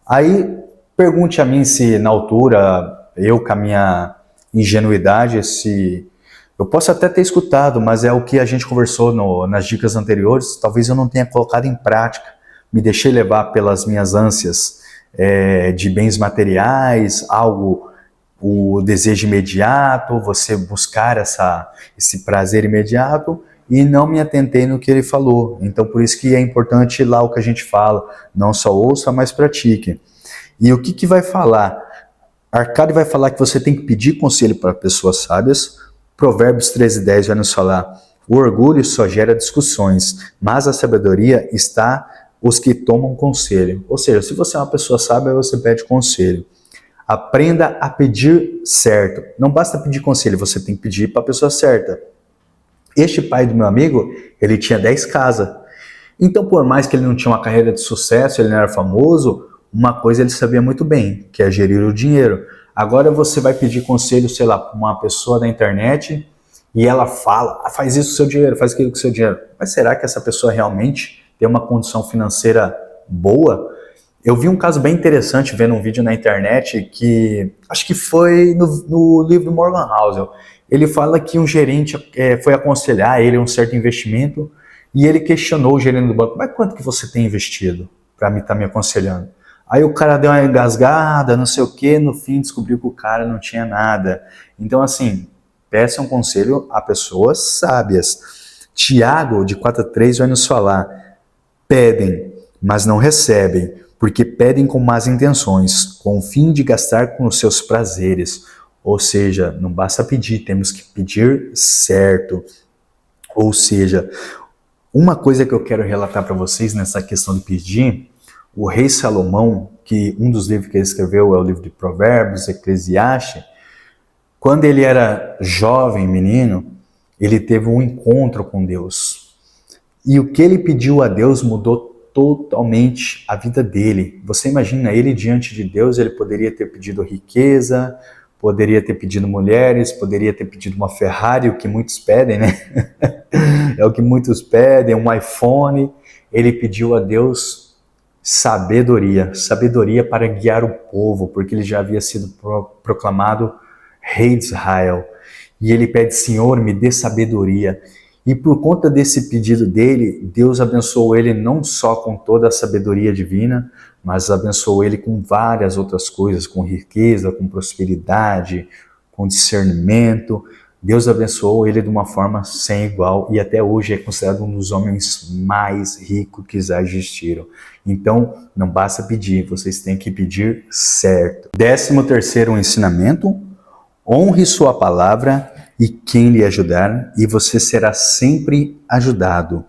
Aí, pergunte a mim se, na altura, eu com a minha ingenuidade, se eu posso até ter escutado, mas é o que a gente conversou nas dicas anteriores, talvez eu não tenha colocado em prática, me deixei levar pelas minhas ânsias de bens materiais, o desejo imediato, você buscar esse prazer imediato, e não me atentei no que ele falou. Então, por isso que é importante ir lá o que a gente fala, não só ouça, mas pratique. E o que vai falar? Arcade vai falar que você tem que pedir conselho para pessoas sábias. Provérbios 13:10 vai nos falar: o orgulho só gera discussões, mas a sabedoria está os que tomam conselho. Ou seja, se você é uma pessoa sábia, você pede conselho. Aprenda a pedir certo. Não basta pedir conselho, você tem que pedir para a pessoa certa. Este pai do meu amigo, ele tinha 10 casas. Então, por mais que ele não tinha uma carreira de sucesso, ele não era famoso, uma coisa ele sabia muito bem, que é gerir o dinheiro. Agora você vai pedir conselho, sei lá, para uma pessoa da internet e ela fala, faz isso com o seu dinheiro, faz aquilo com o seu dinheiro. Mas será que essa pessoa realmente tem uma condição financeira boa? Eu vi um caso bem interessante vendo um vídeo na internet que acho que foi no livro Morgan Housel. Ele fala que um gerente foi aconselhar ele um certo investimento e ele questionou o gerente do banco, mas quanto que você tem investido para estar me aconselhando? Aí o cara deu uma engasgada, não sei o que, no fim descobriu que o cara não tinha nada. Então assim, peça um conselho a pessoas sábias. Tiago, de 4:3, vai nos falar, pedem, mas não recebem, porque pedem com más intenções, com o fim de gastar com os seus prazeres. Ou seja, não basta pedir, temos que pedir certo. Ou seja, uma coisa que eu quero relatar para vocês nessa questão de pedir, o rei Salomão, que um dos livros que ele escreveu é o livro de Provérbios, Eclesiastes, quando ele era jovem, menino, ele teve um encontro com Deus. E o que ele pediu a Deus mudou totalmente a vida dele. Você imagina, ele diante de Deus, ele poderia ter pedido riqueza, poderia ter pedido mulheres, poderia ter pedido uma Ferrari, o que muitos pedem, né? É o que muitos pedem, um iPhone. Ele pediu a Deus sabedoria para guiar o povo, porque ele já havia sido proclamado rei de Israel. E ele pede, Senhor, me dê sabedoria. E por conta desse pedido dele, Deus abençoou ele não só com toda a sabedoria divina, mas abençoou ele com várias outras coisas, com riqueza, com prosperidade, com discernimento. Deus abençoou ele de uma forma sem igual e até hoje é considerado um dos homens mais ricos que já existiram. Então, não basta pedir, vocês têm que pedir certo. 13º ensinamento, honre sua palavra e quem lhe ajudar, e você será sempre ajudado.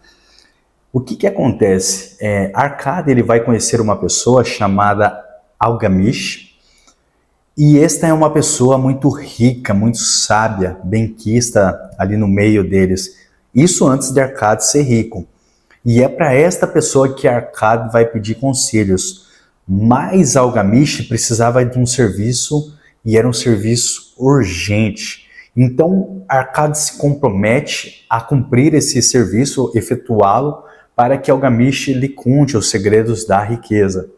O que acontece? Arcade ele vai conhecer uma pessoa chamada Algamish, e esta é uma pessoa muito rica, muito sábia, benquista ali no meio deles. Isso antes de Arcade ser rico. E é para esta pessoa que Arcade vai pedir conselhos. Mas Algamish precisava de um serviço, e era um serviço urgente. Então, Arcade se compromete a cumprir esse serviço, efetuá-lo, para que Algamish lhe conte os segredos da riqueza.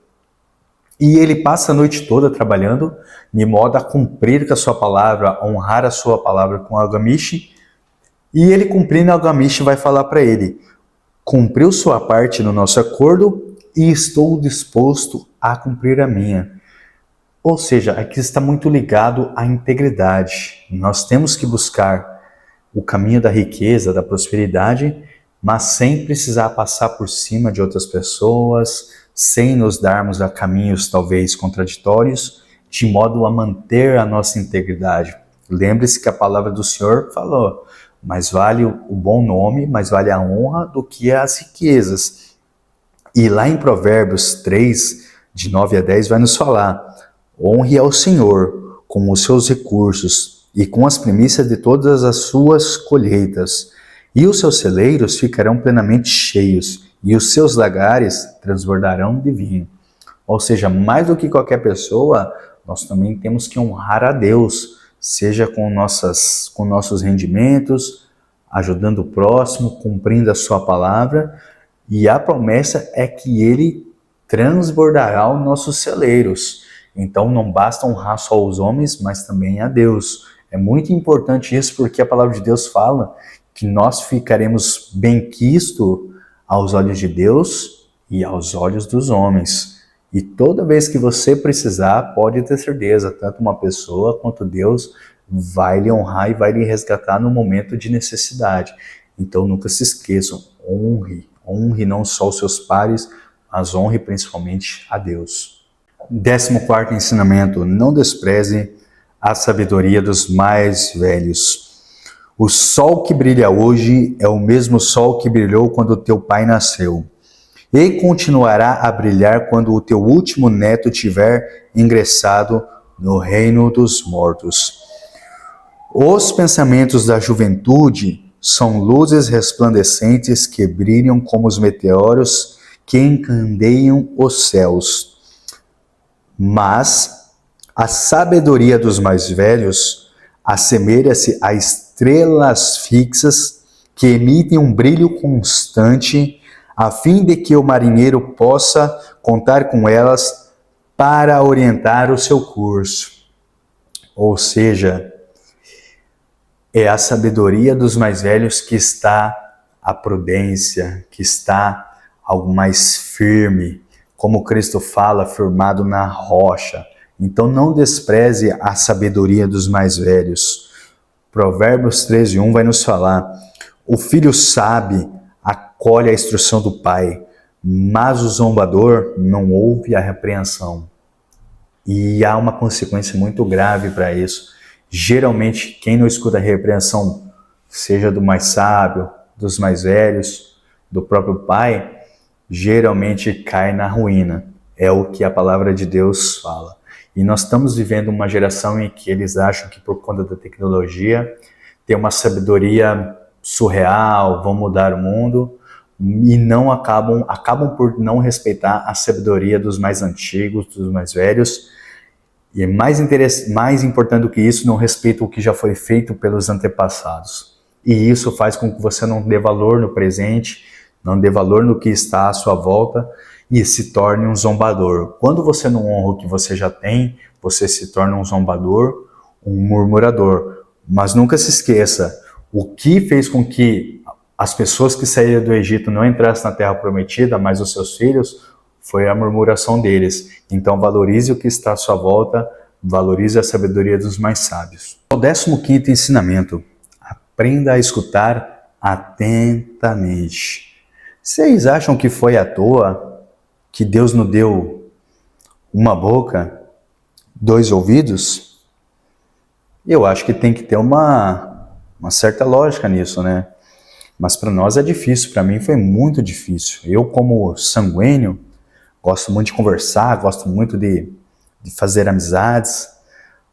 E ele passa a noite toda trabalhando, de modo a cumprir com a sua palavra, a honrar a sua palavra com Algamish. E ele cumprindo, Algamish vai falar para ele, cumpriu sua parte no nosso acordo e estou disposto a cumprir a minha. Ou seja, aqui está muito ligado à integridade. Nós temos que buscar o caminho da riqueza, da prosperidade, mas sem precisar passar por cima de outras pessoas, sem nos darmos a caminhos talvez contraditórios, de modo a manter a nossa integridade. Lembre-se que a palavra do Senhor falou, mais vale o bom nome, mais vale a honra do que as riquezas. E lá em Provérbios 3, de 9 a 10, vai nos falar, honre ao Senhor com os seus recursos e com as primícias de todas as suas colheitas, e os seus celeiros ficarão plenamente cheios, e os seus lagares transbordarão de vinho. Ou seja, mais do que qualquer pessoa, nós também temos que honrar a Deus, seja com nossos rendimentos, ajudando o próximo, cumprindo a sua palavra, e a promessa é que Ele transbordará os nossos celeiros. Então não basta honrar só os homens, mas também a Deus. É muito importante isso porque a palavra de Deus fala que nós ficaremos benquistos aos olhos de Deus e aos olhos dos homens. E toda vez que você precisar, pode ter certeza, tanto uma pessoa quanto Deus vai lhe honrar e vai lhe resgatar no momento de necessidade. Então nunca se esqueçam, honre não só os seus pares, mas honre principalmente a Deus. 14º ensinamento, não despreze a sabedoria dos mais velhos. O sol que brilha hoje é o mesmo sol que brilhou quando teu pai nasceu, e continuará a brilhar quando o teu último neto tiver ingressado no reino dos mortos. Os pensamentos da juventude são luzes resplandecentes que brilham como os meteoros que encandeiam os céus. Mas a sabedoria dos mais velhos assemelha-se a estrelas fixas que emitem um brilho constante, a fim de que o marinheiro possa contar com elas para orientar o seu curso. Ou seja, é a sabedoria dos mais velhos que está a prudência, que está algo mais firme, como Cristo fala, firmado na rocha. Então não despreze a sabedoria dos mais velhos. Provérbios 13:1 vai nos falar: o filho sábio acolhe a instrução do pai, mas o zombador não ouve a repreensão. E há uma consequência muito grave para isso. Geralmente, quem não escuta a repreensão, seja do mais sábio, dos mais velhos, do próprio pai, geralmente cai na ruína. É o que a palavra de Deus fala. E nós estamos vivendo uma geração em que eles acham que por conta da tecnologia tem uma sabedoria surreal, vão mudar o mundo, e não acabam por não respeitar a sabedoria dos mais antigos, dos mais velhos. E mais importante do que isso, não respeita o que já foi feito pelos antepassados. E isso faz com que você não dê valor no presente, não dê valor no que está à sua volta e se torne um zombador. Quando você não honra o que você já tem, você se torna um zombador, um murmurador. Mas nunca se esqueça, o que fez com que as pessoas que saíram do Egito não entrassem na Terra Prometida, mas os seus filhos, foi a murmuração deles. Então valorize o que está à sua volta, valorize a sabedoria dos mais sábios. O 15º ensinamento: aprenda a escutar atentamente. Vocês acham que foi à toa que Deus nos deu uma boca, 2 ouvidos? Eu acho que tem que ter uma certa lógica nisso, né? Mas para nós é difícil, para mim foi muito difícil. Eu, como sanguíneo, gosto muito de conversar, gosto muito de fazer amizades,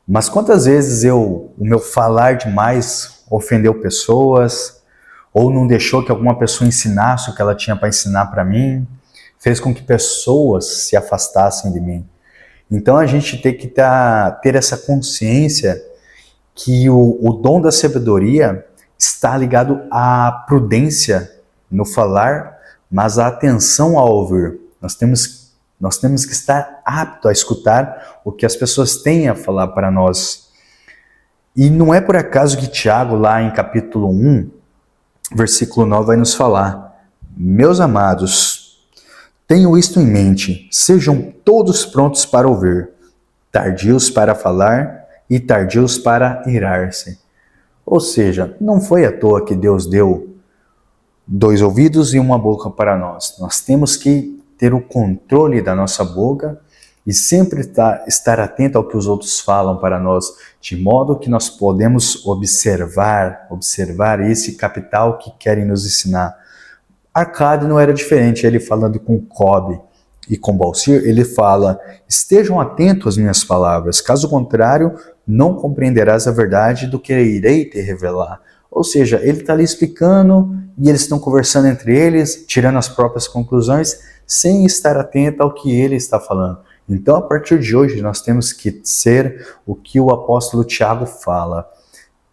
mas quantas vezes o meu falar demais ofendeu pessoas, ou não deixou que alguma pessoa ensinasse o que ela tinha para ensinar para mim, fez com que pessoas se afastassem de mim. Então a gente tem que ter essa consciência que o dom da sabedoria está ligado à prudência no falar, mas à atenção ao ouvir. Nós temos que estar apto a escutar o que as pessoas têm a falar para nós. E não é por acaso que Tiago, lá em capítulo 1, versículo 9, vai nos falar: meus amados, tenham isto em mente, sejam todos prontos para ouvir, tardios para falar e tardios para irar-se. Ou seja, não foi à toa que Deus deu 2 ouvidos e uma boca para nós. Nós temos que ter o controle da nossa boca e sempre estar atento ao que os outros falam para nós, de modo que nós podemos observar esse capital que querem nos ensinar. Arcade não era diferente, ele falando com Cobb e com Balsir, ele fala: estejam atentos às minhas palavras, caso contrário, não compreenderás a verdade do que irei te revelar. Ou seja, ele está ali explicando e eles estão conversando entre eles, tirando as próprias conclusões, sem estar atento ao que ele está falando. Então, a partir de hoje, nós temos que ser o que o apóstolo Tiago fala: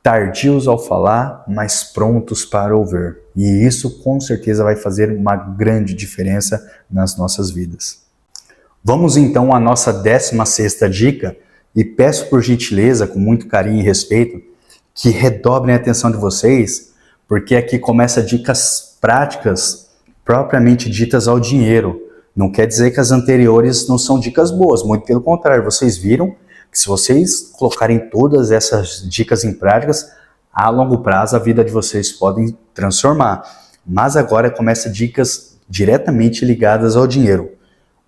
tardios ao falar, mas prontos para ouvir. E isso, com certeza, vai fazer uma grande diferença nas nossas vidas. Vamos, então, à nossa 16ª dica, e peço por gentileza, com muito carinho e respeito, que redobrem a atenção de vocês, porque aqui começa dicas práticas propriamente ditas ao dinheiro. Não quer dizer que as anteriores não são dicas boas, muito pelo contrário, vocês viram que se vocês colocarem todas essas dicas em práticas, a longo prazo a vida de vocês podem transformar. Mas agora começa dicas diretamente ligadas ao dinheiro.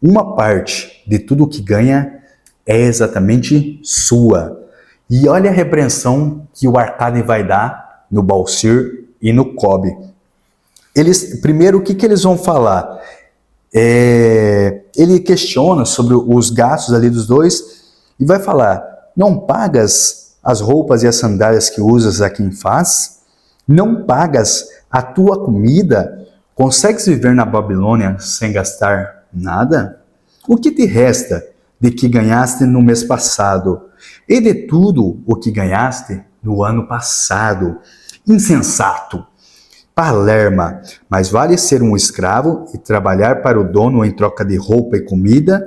Uma parte de tudo que ganha é exatamente sua. E olha a repreensão que o Arcade vai dar no Balsir e no Cobb. Primeiro, o que eles vão falar? Ele questiona sobre os gastos ali dos dois e vai falar: não pagas as roupas e as sandálias que usas a quem faz? Não pagas a tua comida? Consegues viver na Babilônia sem gastar nada? O que te resta de que ganhaste no mês passado e de tudo o que ganhaste no ano passado? Insensato! Palerma, mais vale ser um escravo e trabalhar para o dono em troca de roupa e comida,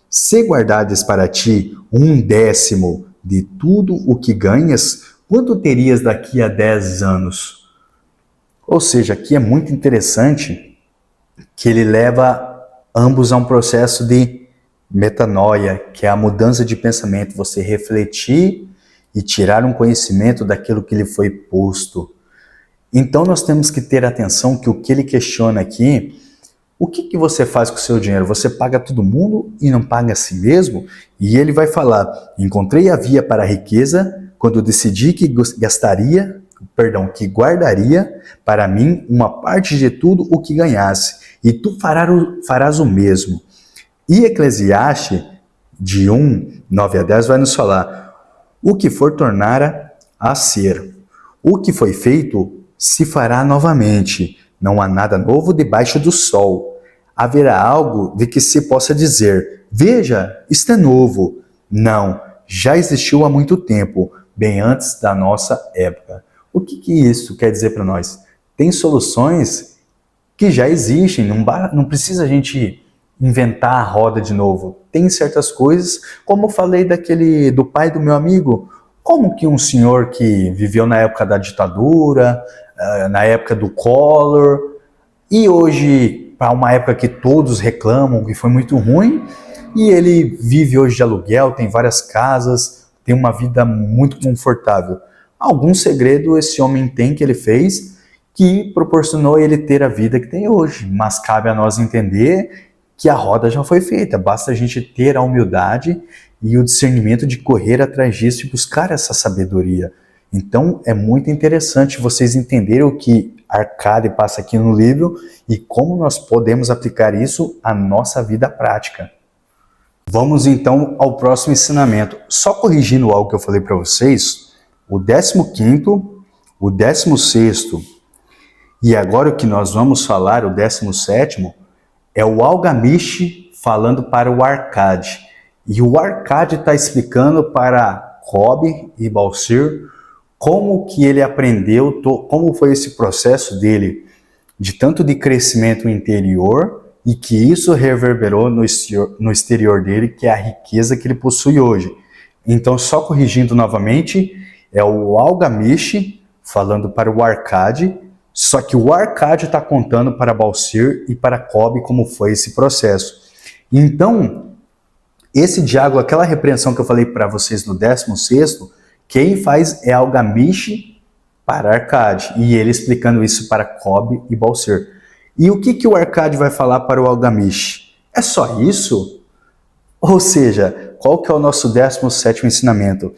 se guardares para ti 1/10 de tudo o que ganhas, quanto terias daqui a 10 anos? Ou seja, aqui é muito interessante que ele leva ambos a um processo de metanoia, que é a mudança de pensamento, você refletir e tirar um conhecimento daquilo que lhe foi posto. Então nós temos que ter atenção que o que ele questiona aqui, o que você faz com o seu dinheiro? Você paga todo mundo e não paga a si mesmo? E ele vai falar, encontrei a via para a riqueza quando decidi que que guardaria para mim uma parte de tudo o que ganhasse, e tu farás o mesmo. E Eclesiastes, de 1:9-10, vai nos falar, o que for tornara a ser, o que foi feito se fará novamente, não há nada novo debaixo do sol. Haverá algo de que se possa dizer, veja, isto é novo. Não, já existiu há muito tempo, bem antes da nossa época. O que isso quer dizer para nós? Tem soluções que já existem, não precisa a gente inventar a roda de novo. Tem certas coisas, como eu falei do pai do meu amigo, como que um senhor que viveu na época da ditadura, na época do Collor, e hoje, para uma época que todos reclamam que foi muito ruim, e ele vive hoje de aluguel, tem várias casas, tem uma vida muito confortável. Algum segredo esse homem tem que ele fez, que proporcionou ele ter a vida que tem hoje, mas cabe a nós entender que a roda já foi feita, basta a gente ter a humildade e o discernimento de correr atrás disso e buscar essa sabedoria. Então é muito interessante vocês entenderem o que Arcade passa aqui no livro e como nós podemos aplicar isso à nossa vida prática. Vamos então ao próximo ensinamento. Só corrigindo algo que eu falei para vocês, o 15º, o 16º e agora o que nós vamos falar, o 17º, é o Algamish falando para o Arcade. E o Arcade está explicando para Cobb e Balsir como que ele aprendeu, como foi esse processo dele, de tanto de crescimento interior, e que isso reverberou no exterior dele, que é a riqueza que ele possui hoje. Então, só corrigindo novamente, é o Algamish falando para o Arcade, só que o Arcade está contando para Balsir e para Cobb como foi esse processo. Então, esse diálogo, aquela repreensão que eu falei para vocês no 16º, quem faz é Algamish para Arcade, e ele explicando isso para Cobb e Balsir. E o que o Arcade vai falar para o Algamish? É só isso? Ou seja, qual que é o nosso 17º ensinamento?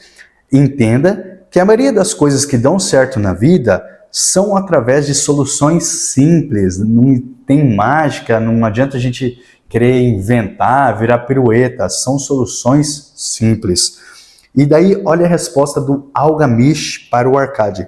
Entenda que a maioria das coisas que dão certo na vida são através de soluções simples, não tem mágica, não adianta a gente querer inventar, virar pirueta, são soluções simples. E daí, olha a resposta do Algamish para o Arcade.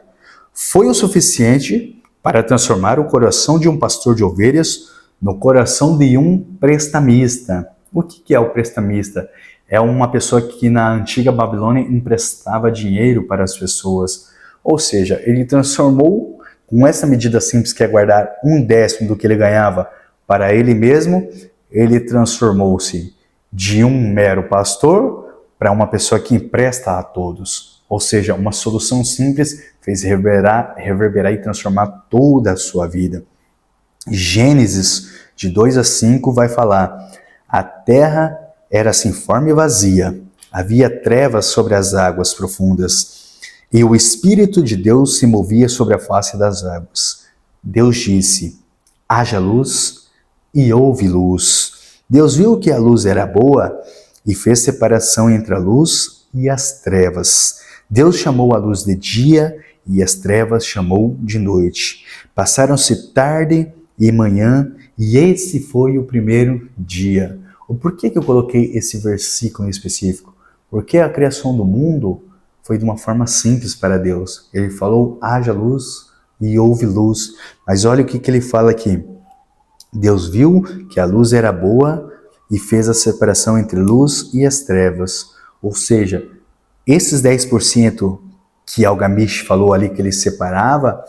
Foi o suficiente para transformar o coração de um pastor de ovelhas no coração de um prestamista. O que é o prestamista? É uma pessoa que na antiga Babilônia emprestava dinheiro para as pessoas. Ou seja, ele transformou, com essa medida simples que é guardar 1/10 do que ele ganhava para ele mesmo, ele transformou-se de um mero pastor para uma pessoa que empresta a todos. Ou seja, uma solução simples fez reverberar e transformar toda a sua vida. Gênesis, de 2-5, vai falar, a terra era sem forma e vazia, havia trevas sobre as águas profundas, e o Espírito de Deus se movia sobre a face das águas. Deus disse, haja luz, e houve luz. Deus viu que a luz era boa, e fez separação entre a luz e as trevas. Deus chamou a luz de dia, e as trevas chamou de noite. Passaram-se tarde e manhã, e esse foi o primeiro dia. Por que eu coloquei esse versículo em específico? Porque a criação do mundo foi de uma forma simples para Deus. Ele falou, haja luz, e houve luz. Mas olha o que ele fala aqui. Deus viu que a luz era boa e fez a separação entre luz e as trevas. Ou seja, esses 10% que Algamish falou ali que ele separava,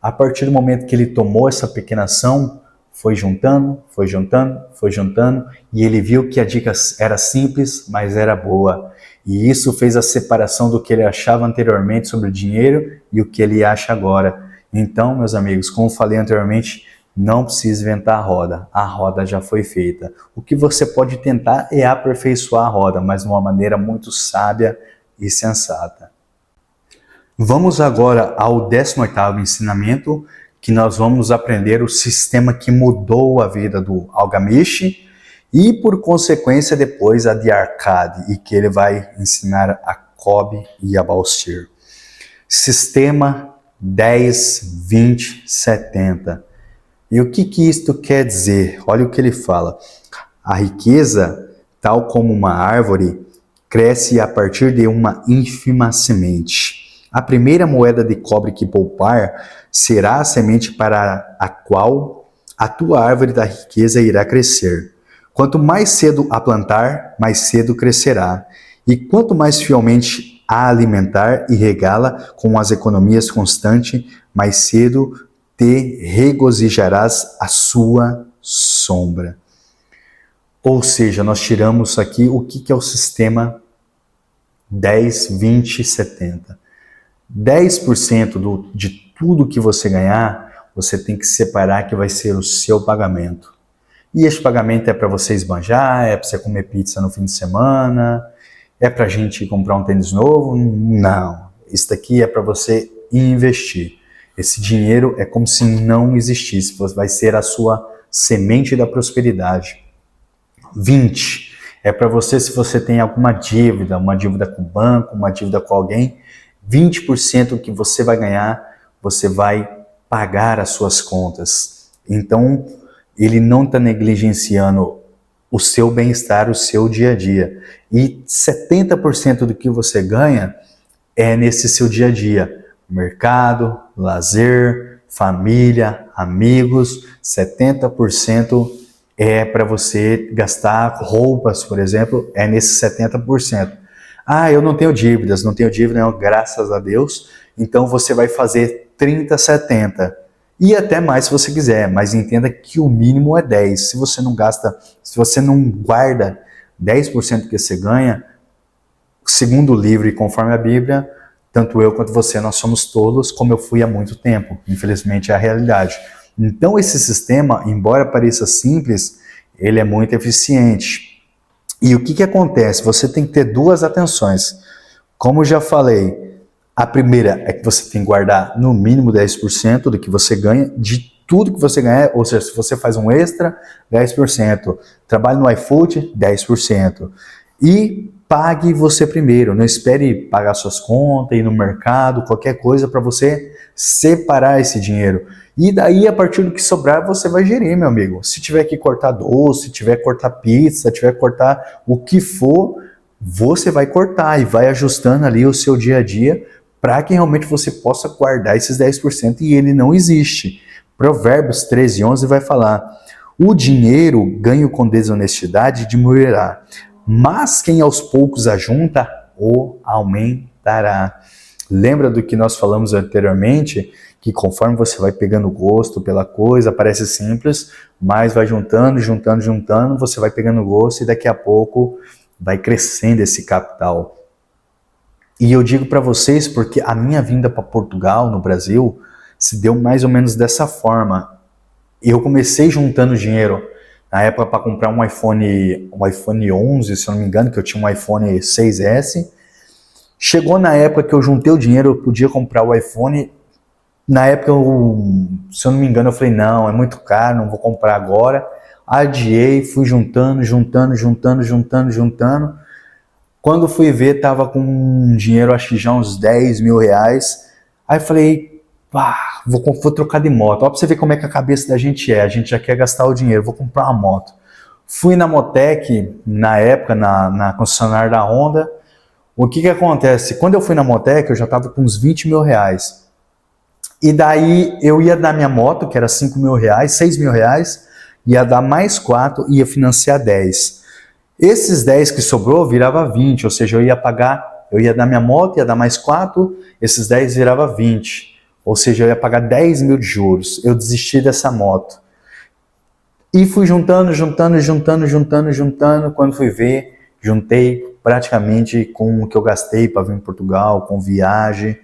a partir do momento que ele tomou essa pequena ação, foi juntando, foi juntando, foi juntando, e ele viu que a dica era simples, mas era boa. E isso fez a separação do que ele achava anteriormente sobre o dinheiro e o que ele acha agora. Então, meus amigos, como falei anteriormente, não precisa inventar a roda já foi feita. O que você pode tentar é aperfeiçoar a roda, mas de uma maneira muito sábia e sensata. Vamos agora ao 18º ensinamento, que nós vamos aprender o sistema que mudou a vida do Algamish e, por consequência, depois a de Arkad, e que ele vai ensinar a Cobb e a Balsir. Sistema 10, 20, 70. E o que isto quer dizer? Olha o que ele fala. A riqueza, tal como uma árvore, cresce a partir de uma ínfima semente. A primeira moeda de cobre que poupar será a semente para a qual a tua árvore da riqueza irá crescer. Quanto mais cedo a plantar, mais cedo crescerá. E quanto mais fielmente a alimentar e regá-la com as economias constantes, mais cedo te regozijarás a sua sombra. Ou seja, nós tiramos aqui o que é o sistema 10, 20, 70. 10% de tudo que você ganhar, você tem que separar que vai ser o seu pagamento. E esse pagamento é para você esbanjar, é para você comer pizza no fim de semana, é para a gente comprar um tênis novo? Não. Isso daqui é para você investir. Esse dinheiro é como se não existisse, vai ser a sua semente da prosperidade. 20. É para você, se você tem alguma dívida, uma dívida com o banco, uma dívida com alguém, 20% que você vai ganhar, você vai pagar as suas contas. Então, ele não está negligenciando o seu bem-estar, o seu dia a dia. E 70% do que você ganha é nesse seu dia a dia. Mercado, lazer, família, amigos, 70% é para você gastar roupas, por exemplo, é nesse 70%. Ah, eu não tenho dívidas, não, graças a Deus. Então você vai fazer 30, 70. E até mais se você quiser, mas entenda que o mínimo é 10. Se você não gasta, se você não guarda 10% que você ganha, segundo o livro e conforme a Bíblia, tanto eu quanto você, nós somos tolos, como eu fui há muito tempo. Infelizmente é a realidade. Então esse sistema, embora pareça simples, ele é muito eficiente. E o que acontece? Você tem que ter duas atenções. Como já falei, a primeira é que você tem que guardar no mínimo 10% do que você ganha, de tudo que você ganhar, ou seja, se você faz um extra, 10%. Trabalhe no iFood, 10%. E pague você primeiro, não espere pagar suas contas, ir no mercado, qualquer coisa para você separar esse dinheiro. E daí, a partir do que sobrar, você vai gerir, meu amigo. Se tiver que cortar doce, se tiver que cortar pizza, se tiver que cortar o que for, você vai cortar e vai ajustando ali o seu dia a dia para que realmente você possa guardar esses 10% e ele não existe. Provérbios 13:11 vai falar: o dinheiro ganho com desonestidade diminuirá, mas quem aos poucos ajunta, o aumentará. Lembra do que nós falamos anteriormente? Que conforme você vai pegando gosto pela coisa, parece simples, mas vai juntando, você vai pegando gosto e daqui a pouco vai crescendo esse capital. E eu digo para vocês porque a minha vinda para Portugal, no Brasil, se deu mais ou menos dessa forma. Eu comecei juntando dinheiro na época para comprar um iPhone 11, se eu não me engano, que eu tinha um iPhone 6S. Chegou na época que eu juntei o dinheiro, eu podia comprar o iPhone. Na época, se eu não me engano, eu falei, não, é muito caro, não vou comprar agora. Adiei, fui juntando. Quando fui ver, tava com dinheiro, acho que já uns 10 mil reais. Aí falei, vou trocar de moto. Ó, pra você ver como é que a cabeça da gente é. A gente já quer gastar o dinheiro, vou comprar uma moto. Fui na Motec, na época, na concessionária da Honda. O que acontece? Quando eu fui na Motec, eu já tava com uns 20 mil reais. E daí eu ia dar minha moto, que era 5 mil reais, 6 mil reais, ia dar mais 4, ia financiar 10. Esses 10 que sobrou virava 20, ou seja, eu ia dar minha moto, ia dar mais 4, esses 10 virava 20. Ou seja, eu ia pagar 10 mil de juros. Eu desisti dessa moto. E fui juntando. Quando fui ver, juntei praticamente com o que eu gastei para vir em Portugal, com viagem,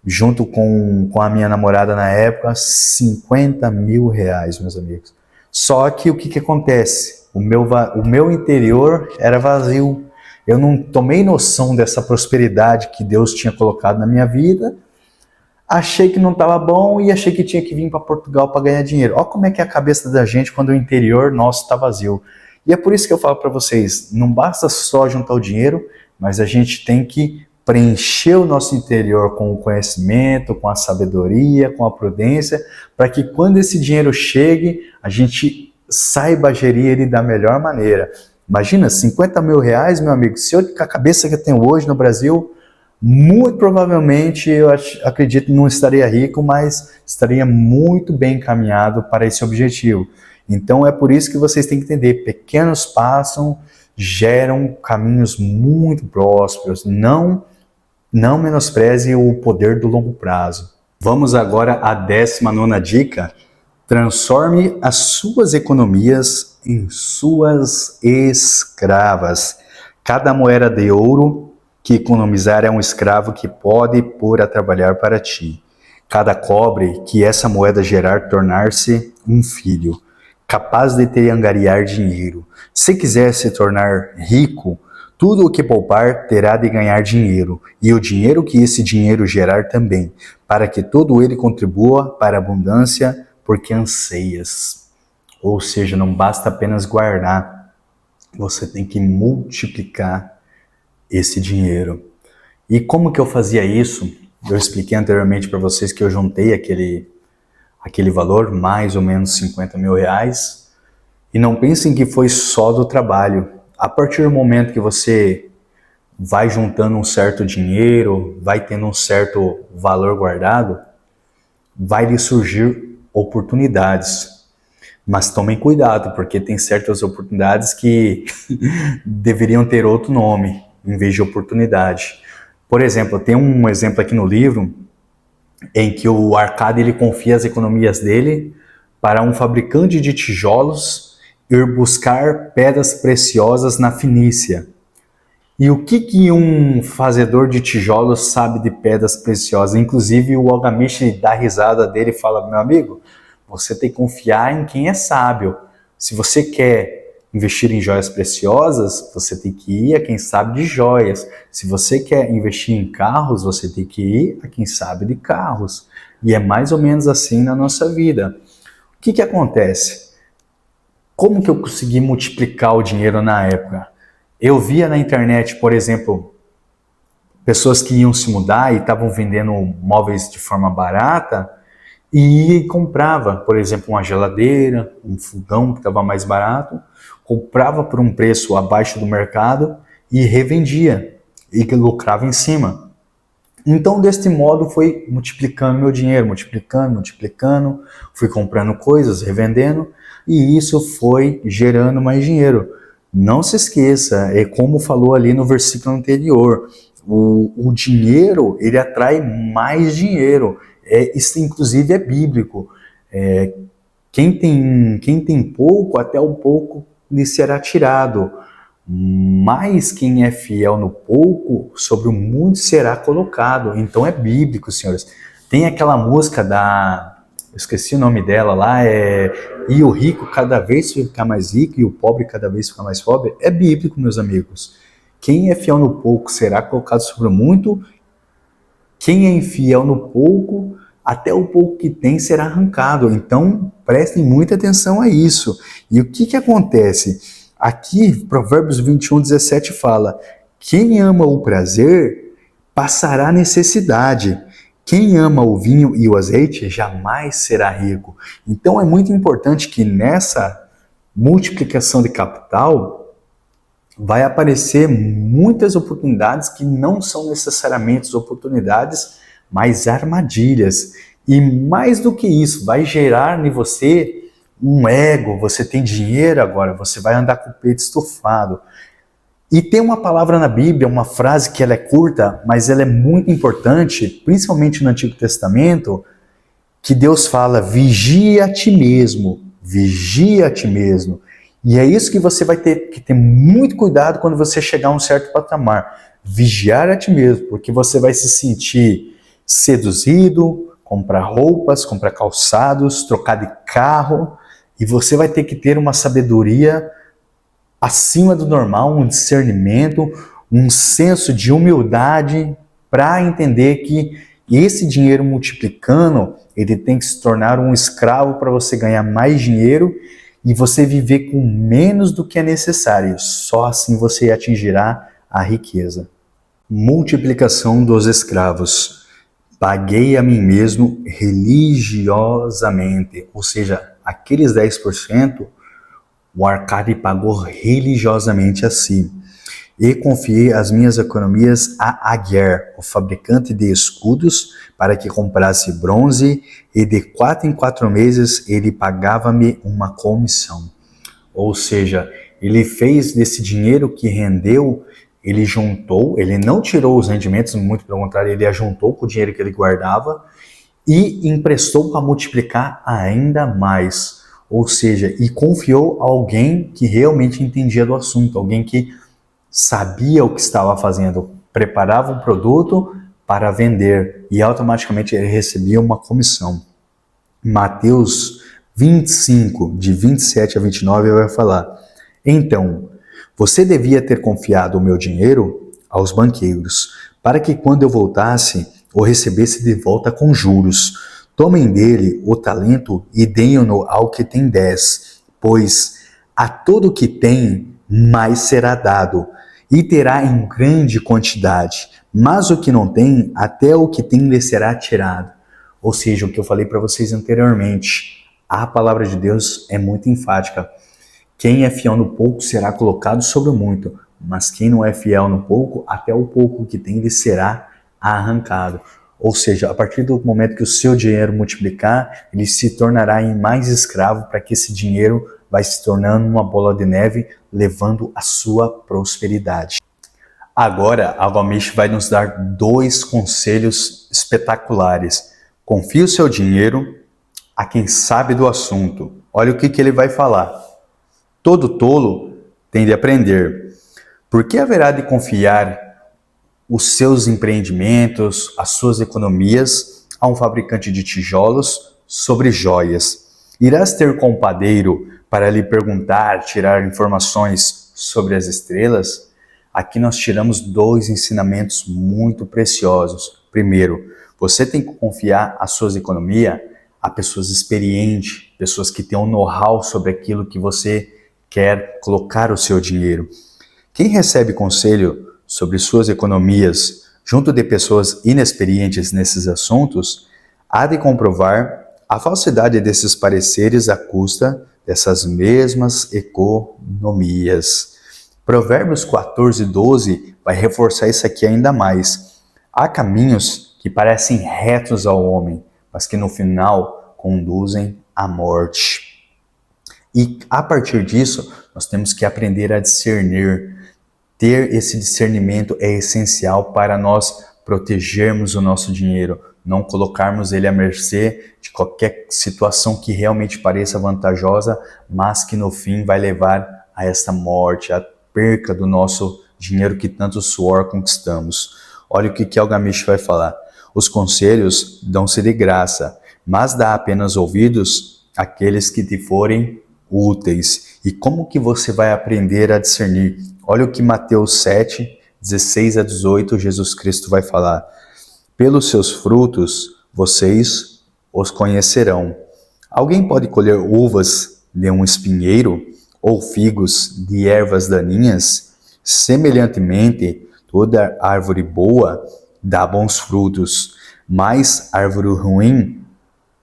junto com a minha namorada na época, 50 mil reais, meus amigos. Só que o que acontece? O meu interior era vazio. Eu não tomei noção dessa prosperidade que Deus tinha colocado na minha vida. Achei que não estava bom e achei que tinha que vir para Portugal para ganhar dinheiro. Olha como é que é a cabeça da gente quando o interior nosso está vazio. E é por isso que eu falo para vocês, não basta só juntar o dinheiro, mas a gente tem que preencher o nosso interior com o conhecimento, com a sabedoria, com a prudência, para que quando esse dinheiro chegue, a gente saiba gerir ele da melhor maneira. Imagina, 50 mil reais, meu amigo, se eu com a cabeça que eu tenho hoje no Brasil, muito provavelmente eu acredito que não estaria rico, mas estaria muito bem encaminhado para esse objetivo. Então é por isso que vocês têm que entender, pequenos passos geram caminhos muito prósperos. Não menospreze o poder do longo prazo. Vamos agora à 19ª dica. Transforme as suas economias em suas escravas. Cada moeda de ouro que economizar é um escravo que pode pôr a trabalhar para ti. Cada cobre que essa moeda gerar tornar-se um filho, capaz de te angariar dinheiro. Se quiser se tornar rico, tudo o que poupar terá de ganhar dinheiro, e o dinheiro que esse dinheiro gerar também, para que todo ele contribua para a abundância, porque anseias. Ou seja, não basta apenas guardar, você tem que multiplicar esse dinheiro. E como que eu fazia isso? Eu expliquei anteriormente para vocês que eu juntei aquele valor, mais ou menos 50 mil reais, e não pensem que foi só do trabalho. A partir do momento que você vai juntando um certo dinheiro, vai tendo um certo valor guardado, vai lhe surgir oportunidades. Mas tomem cuidado, porque tem certas oportunidades que deveriam ter outro nome, em vez de oportunidade. Por exemplo, tem um exemplo aqui no livro, em que o Arcade ele confia as economias dele para um fabricante de tijolos ir buscar pedras preciosas na Fenícia. E o que um fazedor de tijolos sabe de pedras preciosas? Inclusive o Algamish dá risada dele e fala, meu amigo, você tem que confiar em quem é sábio. Se você quer investir em joias preciosas, você tem que ir a quem sabe de joias. Se você quer investir em carros, você tem que ir a quem sabe de carros. E é mais ou menos assim na nossa vida. O que acontece? Como que eu consegui multiplicar o dinheiro na época? Eu via na internet, por exemplo, pessoas que iam se mudar e estavam vendendo móveis de forma barata e comprava, por exemplo, uma geladeira, um fogão que estava mais barato, comprava por um preço abaixo do mercado e revendia e lucrava em cima. Então, deste modo, foi multiplicando meu dinheiro, multiplicando, fui comprando coisas, revendendo, e isso foi gerando mais dinheiro. Não se esqueça, é como falou ali no versículo anterior, o dinheiro, ele atrai mais dinheiro. Isso, inclusive, é bíblico. Quem tem pouco, até o pouco lhe será tirado. Mas quem é fiel no pouco, sobre o muito será colocado. Então é bíblico, senhores. Tem aquela música eu esqueci o nome dela lá, e o rico cada vez fica mais rico e o pobre cada vez fica mais pobre. É bíblico, meus amigos. Quem é fiel no pouco será colocado sobre o muito. Quem é infiel no pouco, até o pouco que tem será arrancado. Então prestem muita atenção a isso. E o que acontece? Aqui, Provérbios 21:17 fala, quem ama o prazer passará necessidade. Quem ama o vinho e o azeite jamais será rico. Então é muito importante que nessa multiplicação de capital vai aparecer muitas oportunidades que não são necessariamente oportunidades, mas armadilhas. E mais do que isso, vai gerar em você um ego. Você tem dinheiro agora, você vai andar com o peito estufado. E tem uma palavra na Bíblia, uma frase que ela é curta, mas ela é muito importante, principalmente no Antigo Testamento, que Deus fala: vigia a ti mesmo, vigia a ti mesmo. E é isso que você vai ter que ter muito cuidado quando você chegar a um certo patamar. Vigiar a ti mesmo, porque você vai se sentir seduzido, comprar roupas, comprar calçados, trocar de carro, e você vai ter que ter uma sabedoria acima do normal, um discernimento, um senso de humildade para entender que esse dinheiro multiplicando, ele tem que se tornar um escravo para você ganhar mais dinheiro e você viver com menos do que é necessário. Só assim você atingirá a riqueza. Multiplicação dos escravos. Paguei a mim mesmo religiosamente, ou seja, aqueles 10%, o Arcade pagou religiosamente a si. E confiei as minhas economias a Aguer, o fabricante de escudos, para que comprasse bronze, e de 4 em 4 meses ele pagava-me uma comissão. Ou seja, ele fez desse dinheiro que rendeu, ele juntou, ele não tirou os rendimentos, muito pelo contrário, ele ajuntou com o dinheiro que ele guardava e emprestou para multiplicar ainda mais. Ou seja, e confiou a alguém que realmente entendia do assunto, alguém que sabia o que estava fazendo, preparava um produto para vender e automaticamente ele recebia uma comissão. Mateus 25, de 27 a 29, vai falar: então, você devia ter confiado o meu dinheiro aos banqueiros, para que quando eu voltasse, o recebesse de volta com juros. Tomem dele o talento e deem-no ao que tem 10, pois a todo que tem, mais será dado, e terá em grande quantidade. Mas o que não tem, até o que tem lhe será tirado. Ou seja, o que eu falei para vocês anteriormente, a palavra de Deus é muito enfática. Quem é fiel no pouco será colocado sobre o muito, mas quem não é fiel no pouco, até o pouco que tem lhe será arrancado. Ou seja, a partir do momento que o seu dinheiro multiplicar, ele se tornará em mais escravo para que esse dinheiro vai se tornando uma bola de neve, levando a sua prosperidade. Agora, a Vamish vai nos dar 2 conselhos espetaculares. Confie o seu dinheiro a quem sabe do assunto. Olha o que ele vai falar. Todo tolo tem de aprender. Por que haverá de confiar os seus empreendimentos, as suas economias a um fabricante de tijolos sobre joias? Irás ter com o padeiro para lhe perguntar, tirar informações sobre as estrelas? Aqui nós tiramos 2 ensinamentos muito preciosos. Primeiro, você tem que confiar as suas economias a pessoas experientes, pessoas que têm um know-how sobre aquilo que você quer colocar o seu dinheiro. Quem recebe conselho sobre suas economias junto de pessoas inexperientes nesses assuntos, há de comprovar a falsidade desses pareceres à custa dessas mesmas economias. Provérbios 14:12 vai reforçar isso aqui ainda mais. Há caminhos que parecem retos ao homem, mas que no final conduzem à morte. E a partir disso, nós temos que aprender a discernir. Ter esse discernimento é essencial para nós protegermos o nosso dinheiro, não colocarmos ele à mercê de qualquer situação que realmente pareça vantajosa, mas que no fim vai levar a esta morte, a perca do nosso dinheiro que tanto suor conquistamos. Olha o que Algamish vai falar. Os conselhos dão-se de graça, mas dá apenas ouvidos àqueles que te forem úteis. E como que você vai aprender a discernir? Olha o que Mateus 7, 16 a 18, Jesus Cristo vai falar. Pelos seus frutos, vocês os conhecerão. Alguém pode colher uvas de um espinheiro ou figos de ervas daninhas? Semelhantemente, toda árvore boa dá bons frutos, mas árvore ruim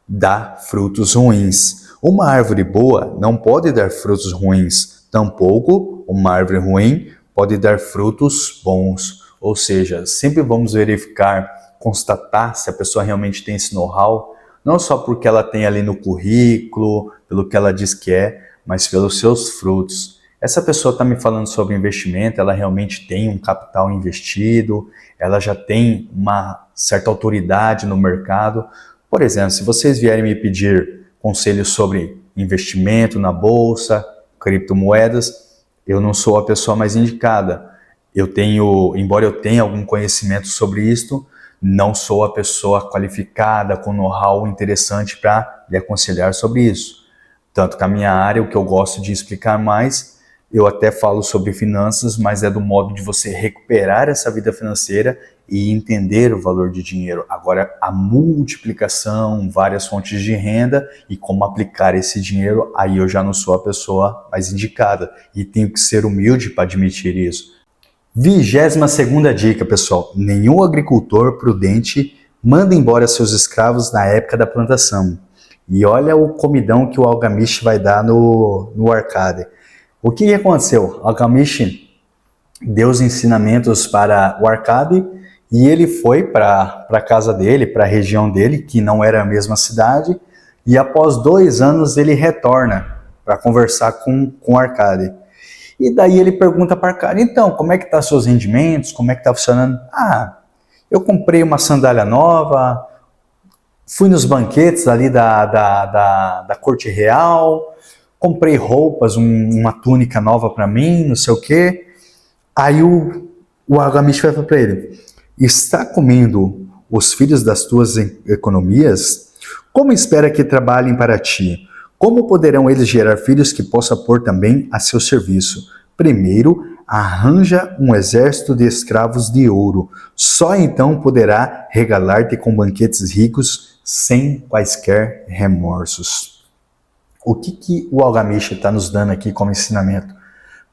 dá frutos ruins. Uma árvore boa não pode dar frutos ruins, tampouco uma árvore ruim pode dar frutos bons. Ou seja, sempre vamos verificar, constatar se a pessoa realmente tem esse know-how Não só porque ela tem ali no currículo, pelo que ela diz que é, mas pelos seus frutos. Essa pessoa está me falando sobre investimento, ela realmente tem um capital investido, ela já tem uma certa autoridade no mercado. Por exemplo, se vocês vierem me pedir conselhos sobre investimento na bolsa, criptomoedas, eu não sou a pessoa mais indicada. Embora eu tenha algum conhecimento sobre isto, não sou a pessoa qualificada, com know-how interessante para lhe aconselhar sobre isso. Tanto que a minha área, o que eu gosto de explicar mais, eu até falo sobre finanças, mas é do modo de você recuperar essa vida financeira e entender o valor de dinheiro. Agora, a multiplicação, várias fontes de renda e como aplicar esse dinheiro, aí eu já não sou a pessoa mais indicada e tenho que ser humilde para admitir isso. 22ª dica, pessoal. Nenhum agricultor prudente manda embora seus escravos na época da plantação. E olha o comidão que o Algamish vai dar no Arcade. O que aconteceu? Algamish deu os ensinamentos para o Arcade e ele foi para a casa dele, para a região dele, que não era a mesma cidade, e após 2 anos ele retorna para conversar com o Arcade. E daí ele pergunta para o Arcade, então, como é que estão seus rendimentos, como é que está funcionando? Eu comprei uma sandália nova, fui nos banquetes ali da corte real, comprei roupas, uma túnica nova para mim, não sei o quê. Aí o Algamish vai para ele, está comendo os filhos das tuas economias? Como espera que trabalhem para ti? Como poderão eles gerar filhos que possa pôr também a seu serviço? Primeiro, arranja um exército de escravos de ouro. Só então poderá regalar-te com banquetes ricos sem quaisquer remorsos. O que o Algamish está nos dando aqui como ensinamento?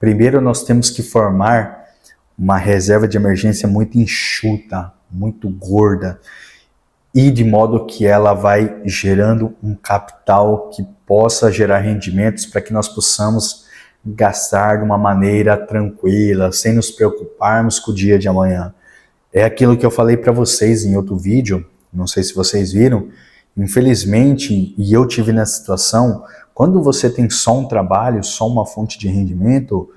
Primeiro, nós temos que formar uma reserva de emergência muito enxuta, muito gorda, e de modo que ela vai gerando um capital que possa gerar rendimentos para que nós possamos gastar de uma maneira tranquila, sem nos preocuparmos com o dia de amanhã. É aquilo que eu falei para vocês em outro vídeo, não sei se vocês viram, infelizmente, e eu tive nessa situação, quando você tem só um trabalho, só uma fonte de rendimento,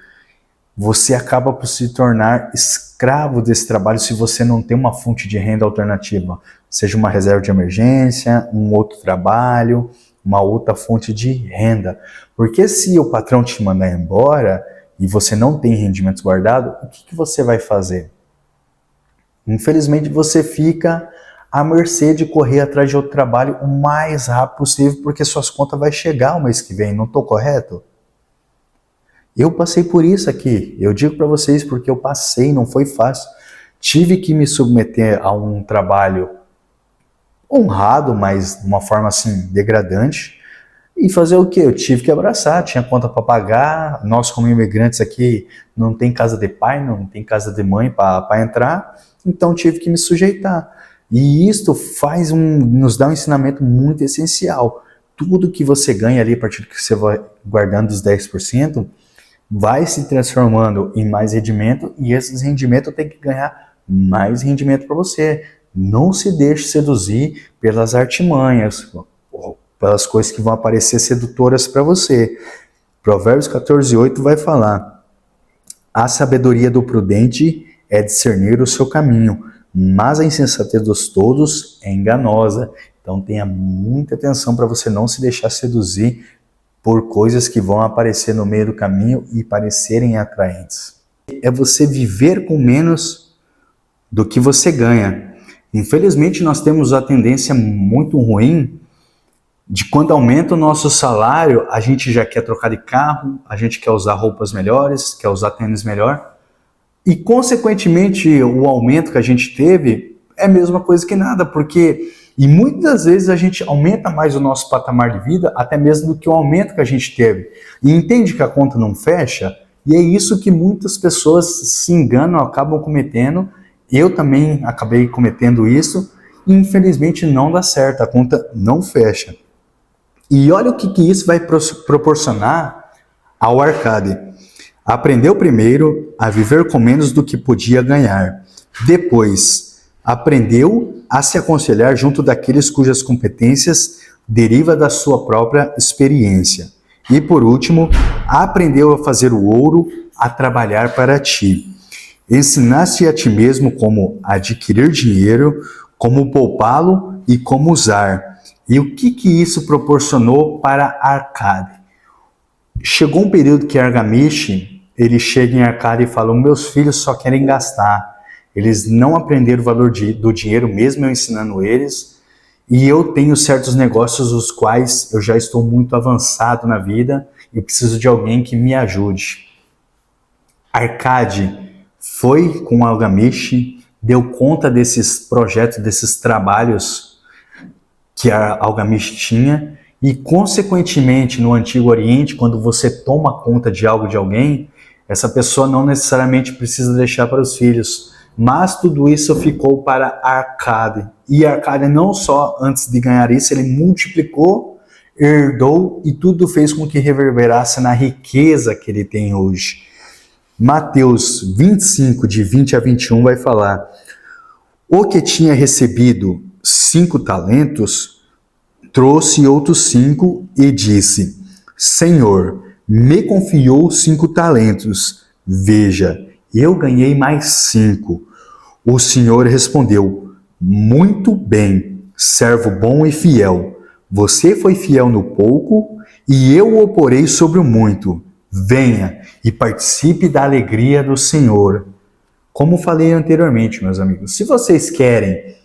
você acaba por se tornar escravo desse trabalho se você não tem uma fonte de renda alternativa, seja uma reserva de emergência, um outro trabalho, uma outra fonte de renda. Porque se o patrão te mandar embora e você não tem rendimentos guardados, o que você vai fazer? Infelizmente você fica à mercê de correr atrás de outro trabalho o mais rápido possível, porque suas contas vão chegar o mês que vem, não estou correto? Eu passei por isso aqui, eu digo para vocês porque eu passei, não foi fácil. Tive que me submeter a um trabalho honrado, mas de uma forma assim, degradante, e fazer o quê? Eu tive que abraçar, tinha conta para pagar, nós como imigrantes aqui não tem casa de pai, não tem casa de mãe para entrar, então tive que me sujeitar. E isto nos dá um ensinamento muito essencial. Tudo que você ganha ali, a partir do que você vai guardando os 10%, vai se transformando em mais rendimento, e esses rendimentos tem que ganhar mais rendimento para você. Não se deixe seduzir pelas artimanhas, pelas coisas que vão aparecer sedutoras para você. Provérbios 14:8 vai falar: a sabedoria do prudente é discernir o seu caminho, mas a insensatez dos tolos é enganosa. Então tenha muita atenção para você não se deixar seduzir por coisas que vão aparecer no meio do caminho e parecerem atraentes. É você viver com menos do que você ganha. Infelizmente nós temos a tendência muito ruim de quando aumenta o nosso salário, a gente já quer trocar de carro, a gente quer usar roupas melhores, quer usar tênis melhor, e consequentemente o aumento que a gente teve é a mesma coisa que nada, porque muitas vezes a gente aumenta mais o nosso patamar de vida até mesmo do que o aumento que a gente teve, e entende que a conta não fecha, e é isso que muitas pessoas se enganam, acabam cometendo. Eu também acabei cometendo isso, e infelizmente não dá certo, a conta não fecha. E olha o que isso vai proporcionar ao Arcade. Aprendeu primeiro a viver com menos do que podia ganhar. Depois, aprendeu a se aconselhar junto daqueles cujas competências deriva da sua própria experiência. E por último, aprendeu a fazer o ouro, a trabalhar para ti. Ensinaste a ti mesmo como adquirir dinheiro, como poupá-lo e como usar. E o que isso proporcionou para Arcade? Chegou um período que Argamish, ele chega em Arcade e fala: meus filhos só querem gastar. Eles não aprenderam o valor do dinheiro, mesmo eu ensinando eles. E eu tenho certos negócios os quais eu já estou muito avançado na vida e preciso de alguém que me ajude. Arcade foi com Algamish, deu conta desses projetos, desses trabalhos que a Algamish tinha, e consequentemente no Antigo Oriente, quando você toma conta de algo de alguém, essa pessoa não necessariamente precisa deixar para os filhos, mas tudo isso ficou para Arcade. E Arcade não só antes de ganhar isso, ele multiplicou, herdou e tudo fez com que reverberasse na riqueza que ele tem hoje. Mateus 25, de 20 a 21 vai falar: o que tinha recebido 5 talentos, trouxe outros 5 e disse: Senhor, me confiou 5 talentos. Veja, eu ganhei mais 5. O Senhor respondeu: muito bem, servo bom e fiel. Você foi fiel no pouco, e eu o porei sobre o muito. Venha e participe da alegria do Senhor. Como falei anteriormente, meus amigos, se vocês querem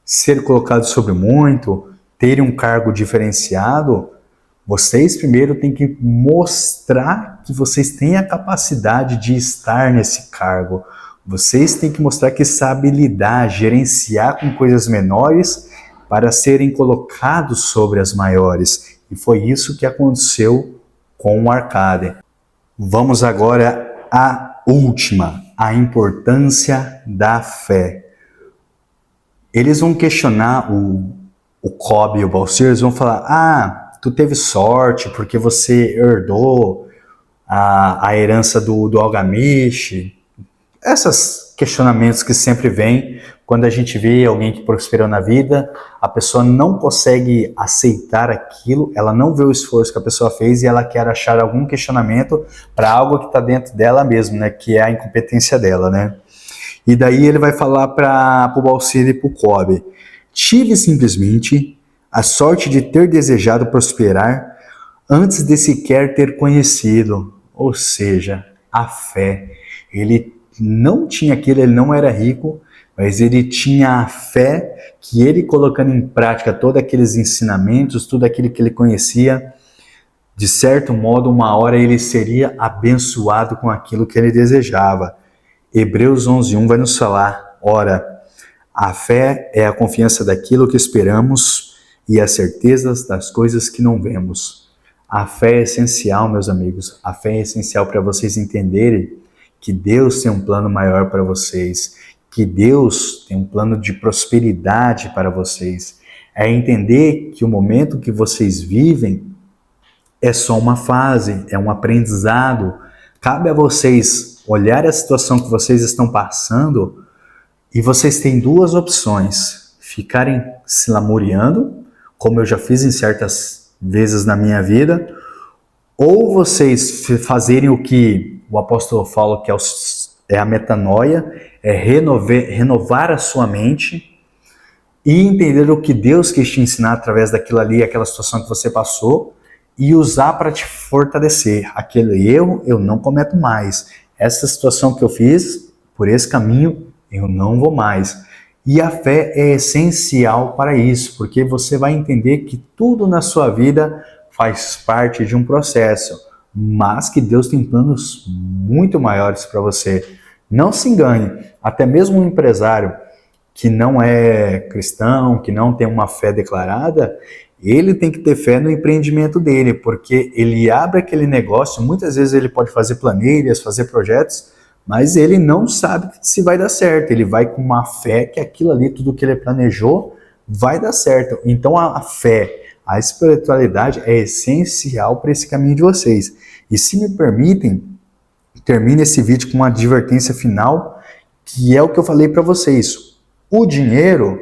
ser colocados sobre muito, terem um cargo diferenciado, vocês primeiro têm que mostrar que vocês têm a capacidade de estar nesse cargo. Vocês têm que mostrar que sabem lidar, gerenciar com coisas menores para serem colocados sobre as maiores. E foi isso que aconteceu com o Arcade. Vamos agora à última, a importância da fé. Eles vão questionar o Cobb e o Balseiro, eles vão falar: tu teve sorte porque você herdou a herança do Algamish. Esses questionamentos que sempre vêm quando a gente vê alguém que prosperou na vida, a pessoa não consegue aceitar aquilo, ela não vê o esforço que a pessoa fez e ela quer achar algum questionamento para algo que está dentro dela mesmo, né, que é a incompetência dela, né? E daí ele vai falar para o Balseiro e para o Cobb: tive simplesmente a sorte de ter desejado prosperar antes de sequer ter conhecido, ou seja, a fé. Ele não tinha aquilo, ele não era rico, mas ele tinha a fé que ele, colocando em prática todos aqueles ensinamentos, tudo aquilo que ele conhecia, de certo modo, uma hora ele seria abençoado com aquilo que ele desejava. Hebreus 11:1 vai nos falar: ora, a fé é a confiança daquilo que esperamos e a certeza das coisas que não vemos. A fé é essencial, meus amigos. A fé é essencial para vocês entenderem que Deus tem um plano maior para vocês, que Deus tem um plano de prosperidade para vocês. É entender que o momento que vocês vivem é só uma fase, é um aprendizado. Cabe a vocês olhar a situação que vocês estão passando e vocês têm duas opções: ficarem se lamuriando, como eu já fiz em certas vezes na minha vida, ou vocês fazerem o que o apóstolo fala que é a metanoia, é renovar a sua mente e entender o que Deus quis te ensinar através daquilo ali, aquela situação que você passou, e usar para te fortalecer. Aquele erro eu não cometo mais. Essa situação que eu fiz, por esse caminho, eu não vou mais. E a fé é essencial para isso, porque você vai entender que tudo na sua vida faz parte de um processo, mas que Deus tem planos muito maiores para você. Não se engane, até mesmo um empresário que não é cristão, que não tem uma fé declarada, ele tem que ter fé no empreendimento dele, porque ele abre aquele negócio, muitas vezes ele pode fazer planilhas, fazer projetos, mas ele não sabe se vai dar certo. Ele vai com uma fé que aquilo ali, tudo que ele planejou, vai dar certo. Então a fé, a espiritualidade é essencial para esse caminho de vocês. E se me permitem, termine esse vídeo com uma advertência final, que é o que eu falei para vocês. O dinheiro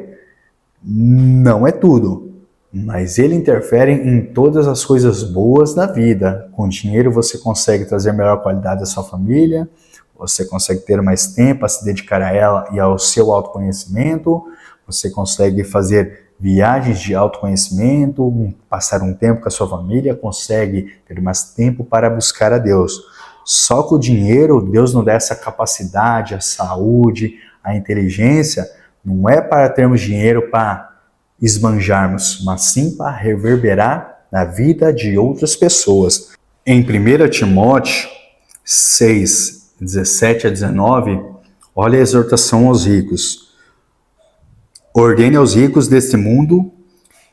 Não é tudo, mas ele interfere em todas as coisas boas da vida. Com dinheiro você consegue trazer melhor qualidade à sua família, você consegue ter mais tempo a se dedicar a ela e ao seu autoconhecimento, você consegue fazer viagens de autoconhecimento, passar um tempo com a sua família, consegue ter mais tempo para buscar a Deus. Só com o dinheiro, Deus nos dá essa capacidade, a saúde, a inteligência, não é para termos dinheiro para esbanjarmos, mas sim para reverberar na vida de outras pessoas. Em 1 Timóteo 6, 17 a 19, olha a exortação aos ricos. Ordene aos ricos deste mundo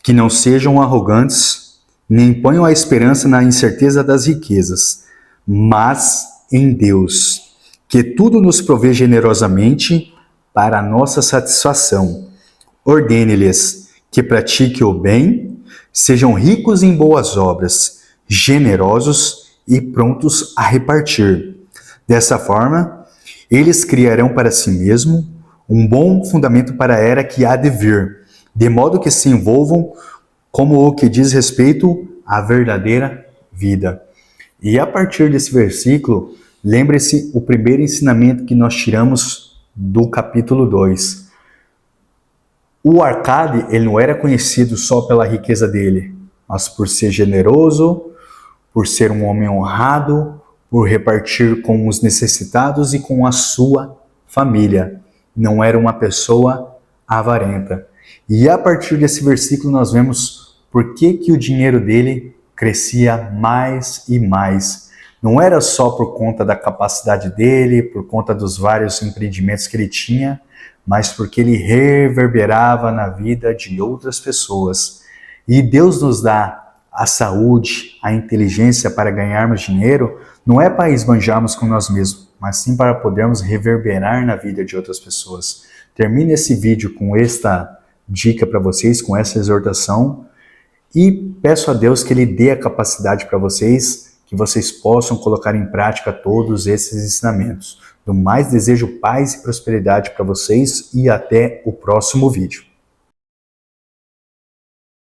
que não sejam arrogantes, nem ponham a esperança na incerteza das riquezas, mas em Deus, que tudo nos provê generosamente para a nossa satisfação. Ordene-lhes que pratiquem o bem, sejam ricos em boas obras, generosos e prontos a repartir. Dessa forma, eles criarão para si mesmos um bom fundamento para a era que há de vir, de modo que se envolvam como o que diz respeito à verdadeira vida. E a partir desse versículo, lembre-se o primeiro ensinamento que nós tiramos do capítulo 2. O Arcade, ele não era conhecido só pela riqueza dele, mas por ser generoso, por ser um homem honrado, por repartir com os necessitados e com a sua família. Não era uma pessoa avarenta. E a partir desse versículo nós vemos por que o dinheiro dele crescia mais e mais. Não era só por conta da capacidade dele, por conta dos vários empreendimentos que ele tinha, mas porque ele reverberava na vida de outras pessoas. E Deus nos dá a saúde, a inteligência para ganharmos dinheiro, não é para esbanjarmos com nós mesmos, mas sim para podermos reverberar na vida de outras pessoas. Termine esse vídeo com esta dica para vocês, com essa exortação, e peço a Deus que Ele dê a capacidade para vocês, que vocês possam colocar em prática todos esses ensinamentos. Do mais, desejo paz e prosperidade para vocês e até o próximo vídeo.